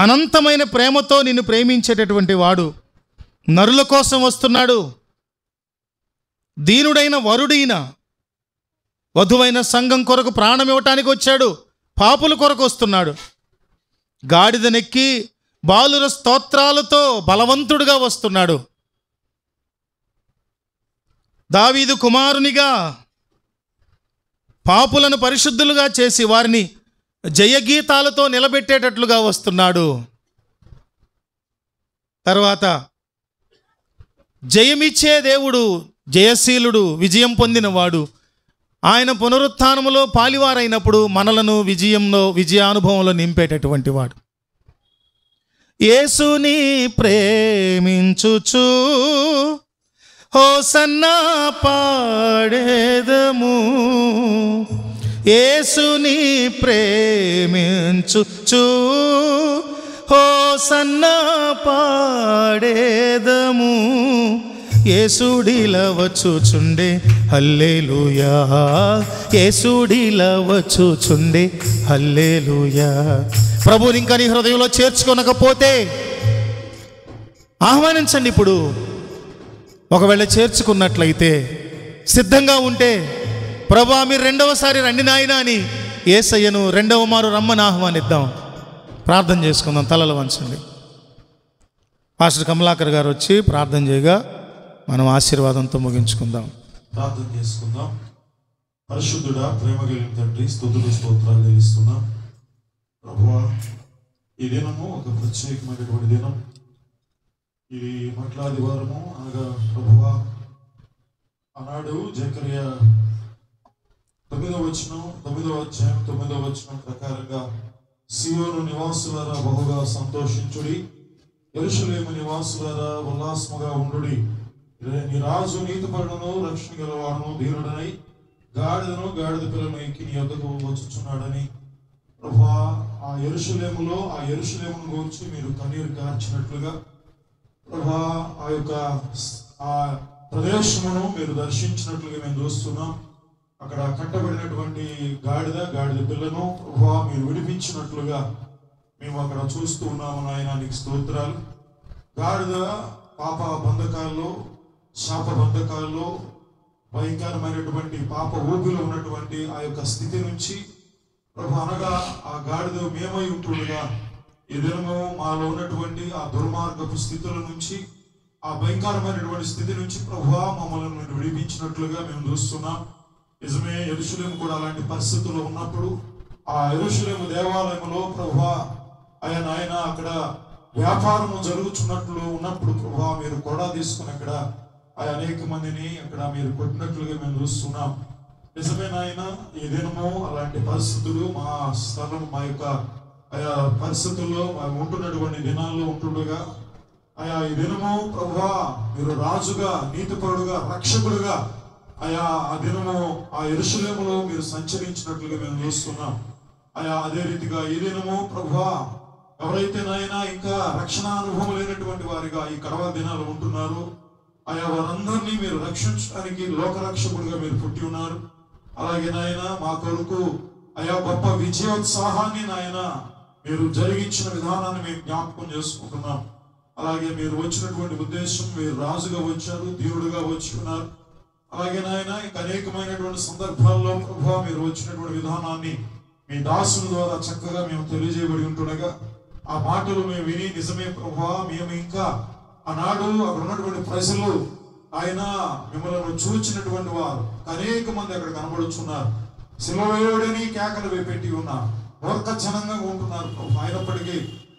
అనంతమైన ప్రేమతో నిన్ను ప్రేమించేటటువంటి వాడు నరుల కోసం వస్తున్నాడు. దీనుడైన వరుడైన వధువైన సంఘం కొరకు ప్రాణం ఇవ్వటానికి వచ్చాడు. పాపుల కొరకు వస్తున్నాడు. గాడిదనెక్కి బాలుర స్తోత్రాలతో బలవంతుడుగా వస్తున్నాడు. దావీదు కుమారునిగా పాపులను పరిశుద్ధులుగా చేసి వారిని జయగీతాలతో నిలబెట్టేటట్లుగా వస్తున్నాడు. తర్వాత జయమిచ్చే దేవుడు, జయశీలుడు, విజయం పొందినవాడు. ఆయన పునరుత్థానములో పాలివారైనప్పుడు మనలను విజయానుభవంలో నింపేటటువంటి వాడు. యేసుని ప్రేమించుచు హోసన్నా పాడేదము, యేసుని ప్రేమించుచు హోసన్నా పాడేదము, యేసుడిలా వచ్చుచుండే హల్లెలూయా, యేసుడిలా వచ్చుచుండే హల్లెలూయా. ప్రభువుని ఇంకా నీ హృదయంలో చేర్చుకొనకపోతే ఆహ్వానించండి. ఇప్పుడు ఒకవేళ చేర్చుకున్నట్లయితే, సిద్ధంగా ఉంటే, ప్రభువా మీరు రెండవసారి రండి నాయనా అని యేసయ్యను రెండవ మారు రమ్మని ఆహ్వానిద్దాం. ప్రార్థన చేసుకుందాం. తలలు వంచండి. పాస్టర్ కమలాకర్ గారు వచ్చి ప్రార్థన చేయగా మనం ఆశీర్వాదంతో ముగించుకుందాం. ప్రార్థన చేసుకుందాం. పరిశుద్ధుడా, ప్రేమ కలిగిన తండ్రి, స్తుతులు స్తోత్రాలు చెల్లిస్తున్నాం. ప్రభువా, ఈ దినము ఒక ప్రత్యేకమైనటువంటి దినం. ఇది మట్లాదివారము అనగా ప్రభువా, ఆనాడు జకర్యా 9వ వచనం 9వ అధ్యాయం 9వ వచనం ప్రకారంగా, సియోను నివాసులారా బహుగా సంతోషించుడి, యెరూషలేము నివాసులారా ఉల్లాసముగా ఉండుడి. నీ రాజు నీతిపరుడును రక్షణ గలవాడును ధీరుడనై గాడిదను గాడిద పిల్లను ఎక్కి నీ యొద్దకు వచ్చుచున్నాడని ప్రభువా, ఆ యెరూషలేమును గురించి మీరు కన్నీరు కార్చినట్లుగా ప్రభువా, ఆ ప్రదేశమును మీరు దర్శించినట్లుగా మేము చూస్తున్నాం. అక్కడ కట్టబడినటువంటి గాడిద పిల్లను ప్రభువా మీరు విడిపించినట్లుగా మేము అక్కడ చూస్తూ ఉన్నాము. నాయన నీకు స్తోత్రాలు. గాడిద పాప బంధకాల్లో, శాప బంధకాల్లో, భయంకరమైనటువంటి పాప ఊపిలో ఉన్నటువంటి ఆ యొక్క స్థితి నుంచి ప్రభు అనగా ఆ గాడిద మేమై ఉంటుండగా ఈ దినము మాలో ఉన్నటువంటి ఆ దుర్మార్గపు స్థితుల నుంచి, ఆ భయంకరమైనటువంటి స్థితి నుంచి ప్రభువా మమ్మల్ని విడిపించినట్లుగా మేము చూస్తున్నాం. నిజమే, యెరూషలేము కూడా అలాంటి పరిస్థితుల్లో ఉన్నప్పుడు ఆ యెరూషలేము దేవాలయంలో ప్రభువా ఆయన అక్కడ వ్యాపారము జరుగుతున్నట్లు ఉన్నప్పుడు ప్రభువా మీరు కొడా తీసుకుని అక్కడ అనేక మందిని అక్కడ మీరు కొట్టినట్లుగా మేము చూస్తున్నాం. నిజమే నాయన, ఈ దినము అలాంటి పరిస్థితులు మా స్థలం మా యొక్క ఆయా పరిస్థితుల్లో ఉంటున్నటువంటి దినాల్లో ఉంటుండగా ఈ దినము ప్రభువా మీరు రాజుగా, నీతిపరుడుగా, రక్షకుడుగా ఆ దినము ఆ యెరూషలేములో మీరు సంచరించినట్లుగా మేము చూస్తున్నాం. అదే రీతిగా ఈ దినము ప్రభువా ఎవరైతే నాయన ఇంకా రక్షణ అనుభవం లేనటువంటి వారిగా ఈ కడవ దినాలు ఉంటున్నారు, వారందరినీ మీరు రక్షించడానికి లోకరక్షకుడిగా మీరు పుట్టి ఉన్నారు. అలాగే నాయన మా కొరకు గొప్ప విజయోత్సాహాన్ని నాయన మీరు జరిగించిన విధానాన్ని మేము జ్ఞాపకం చేసుకుంటున్నాం. అలాగే మీరు వచ్చినటువంటి ఉద్దేశం, మీరు రాజుగా వచ్చారు, ధీరుడుగా వచ్చి ఉన్నారు. అలాగే నాయన ఇంకా అనేకమైనటువంటి సందర్భాల్లో ప్రభువా మీరు వచ్చినటువంటి విధానాన్ని మీ దాసుల ద్వారా చక్కగా మేము తెలియజేయబడి ఉంటుండగా ఆ మాటలు మేము విని నిజమే ప్రభువా మేము ఇంకా ఆనాడు అక్కడ ఉన్నటువంటి ప్రజలు ఆయన మిమ్మల్ని చూచినటువంటి వారు అనేక మంది అక్కడ కనబడుచున్నారు. సిలువ వేయుడని కేకలు పెట్టి ఉన్నారు, మూర్ఖ జనంగా ఉంటున్నారు. అయినప్పటికీ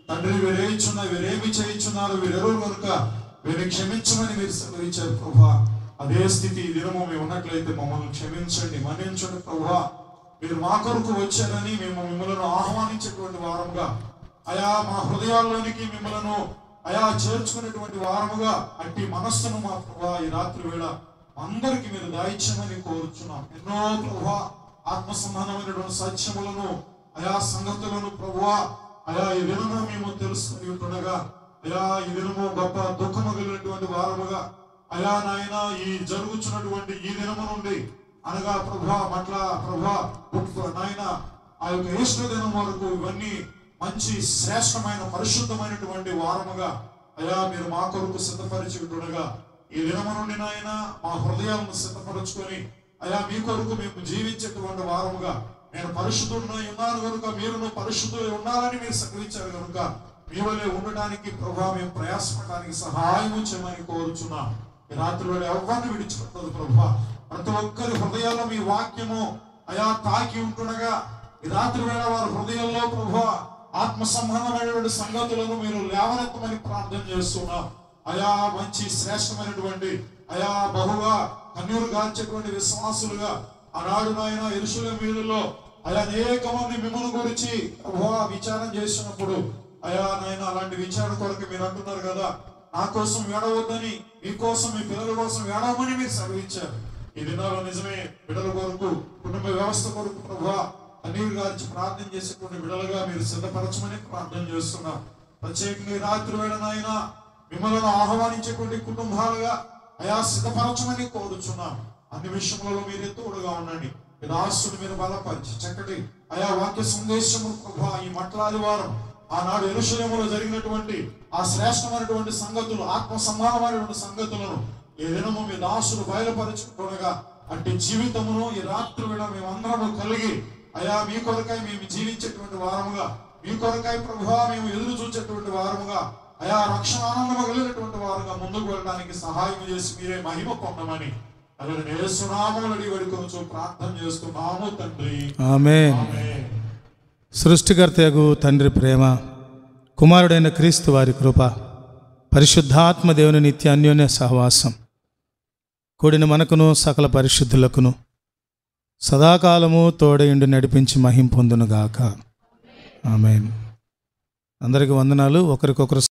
తండ్రి వీరేమి చేయించున్నారు, వీరెవరు కనుక వీరిని క్షమించమని మీరు సెలవిచ్చారు ప్రభా. అదే స్థితి ఈ దినము మేము ఉన్నట్లయితే మమ్మల్ని క్షమించండి, మన్నించండి ప్రభా. మీరు మా కొరకు వచ్చారని మేము మిమ్మల్ని ఆహ్వానించేటువంటి వారముగా, అయా మా హృదయాల్లోనికి మిమ్మల్ని అయా చేర్చుకునేటువంటి వారముగా అట్టి మనస్సును మా ప్రభా ఈ రాత్రి వేళ అందరికి మీరు దాయిచ్చమని కోరుచున్నాం. ఎన్నో ప్రభా ఆత్మ సంబంధమైనటువంటి సత్యములను అయా సంగతులను ప్రభువా అయా ఈ దినము మేము తెలుసుకుని ఉంటుండగా, అయా ఈ దినము గొప్ప దుఃఖము కలిగినటువంటి వారముగా, అయా నాయన ఈ జరుగుతున్నటువంటి ఈ దినము నుండి అనగా ప్రభా నాయన ఆ యొక్క ఈస్టర్ దినం వరకు ఇవన్నీ మంచి శ్రేష్టమైన పరిశుద్ధమైనటువంటి వారముగా అయా మీరు మా కొరకు సిద్ధపరిచి ఉంటుండగా, ఈ దినము నుండి నాయన మా హృదయాలను సిద్ధపరచుకొని అయా మీ కొరకు మేము జీవించేటువంటి వారముగా, నేను పరిశుద్ధుడినై ఉన్నాను కనుక మీరును పరిశుద్ధులై ఉండాలని మీరు సెలవిచ్చారు కనుక మీ వలె ఉండడానికి ప్రభా మేము ప్రయాసపడడానికి సహాయం చేయమని కోరుచున్నాం. ఈ రాత్రి వేళ ఎవరిని విడిచిపెట్టదు ప్రభా. ప్రతి ఒక్కరి హృదయాల్లో మీ వాక్యము అయా తాకి ఉంటుండగా ఈ రాత్రి వేళ వారి హృదయంలో ప్రభా ఆత్మ సంబంధమైనటువంటి సంగతులను మీరు లేవనెత్తమని ప్రార్థన చేస్తున్నాం. అయా మంచి శ్రేష్టమైనటువంటి అయా బహుగా కన్నీరు గార్చేటువంటి విశ్వాసులుగా ఆనాడు నాయన యెరూషలేము వీధుల్లో అయా అనేక మంది మిమ్మల్ని గురించి విచారం చేసినప్పుడు అయా నాయన అలాంటి విచారణ కొరకు మీరు అంటున్నారు కదా, నా కోసం ఏడవద్దని, మీకోసం మీ పిల్లల కోసం ఏడవమని మీరు సెలవిచ్చారు. ఈ దినాల్లో నిజమే బిడ్డల కొరకు కుటుంబ వ్యవస్థ కొరకు ప్రభా కన్నీరు గార్చి ప్రార్థన చేసేటువంటి బిడ్డలుగా మీరు సిద్ధపరచమని ప్రార్థన చేస్తున్నాం. ప్రత్యేకంగా ఈ రాత్రి వేళ నాయన మిమ్మల్ని ఆహ్వానించేటువంటి కుటుంబాలుగా అయా సిద్ధపరచమని కోరుచున్నాం. అన్ని విషయంలో మీరే తోడుగా ఉండండి. మీ దాసుని మీరు బలపరిచి చక్కటి అయా వాక్య సందేశము ప్రభా ఈ మట్లాది వారం ఆనాడు యెరూషలేములో జరిగినటువంటి ఆ శ్రేష్టమైనటువంటి సంగతులు, ఆత్మ సమానమైనటువంటి సంగతులను ఈ దినము మీ దాసులు బయలుపరచుకోగా అట్టి జీవితమును ఈ రాత్రి వేళ మేమందరము కలిగి అయా మీ కొరకై మేము జీవించేటువంటి వారముగా, మీ కొరకై ప్రభువా మేము ఎదురు చూసేటువంటి వారముగా, అయా రక్షణ ఆనందము కలిగినటువంటి వారుగా ముందుకు వెళ్ళడానికి సహాయం చేసి మీరే మహిమ పొందమని యేసు నామములో అడిగి వేడుకొనుచు ప్రార్థన చేస్తున్నాము తండ్రి. ఆమేన్. సృష్టికర్తయగు తండ్రి ప్రేమ, కుమారుడైన క్రీస్తు వారి కృప, పరిశుద్ధాత్మ దేవుని నిత్య అన్యోన్య సహవాసం కూడిన మనకును సకల పరిశుద్ధులకును సదాకాలము తోడయుండి నడిపించి మహిం పొందునుగాక. ఆమేన్. అందరికీ వందనాలు. ఒకరికొకరు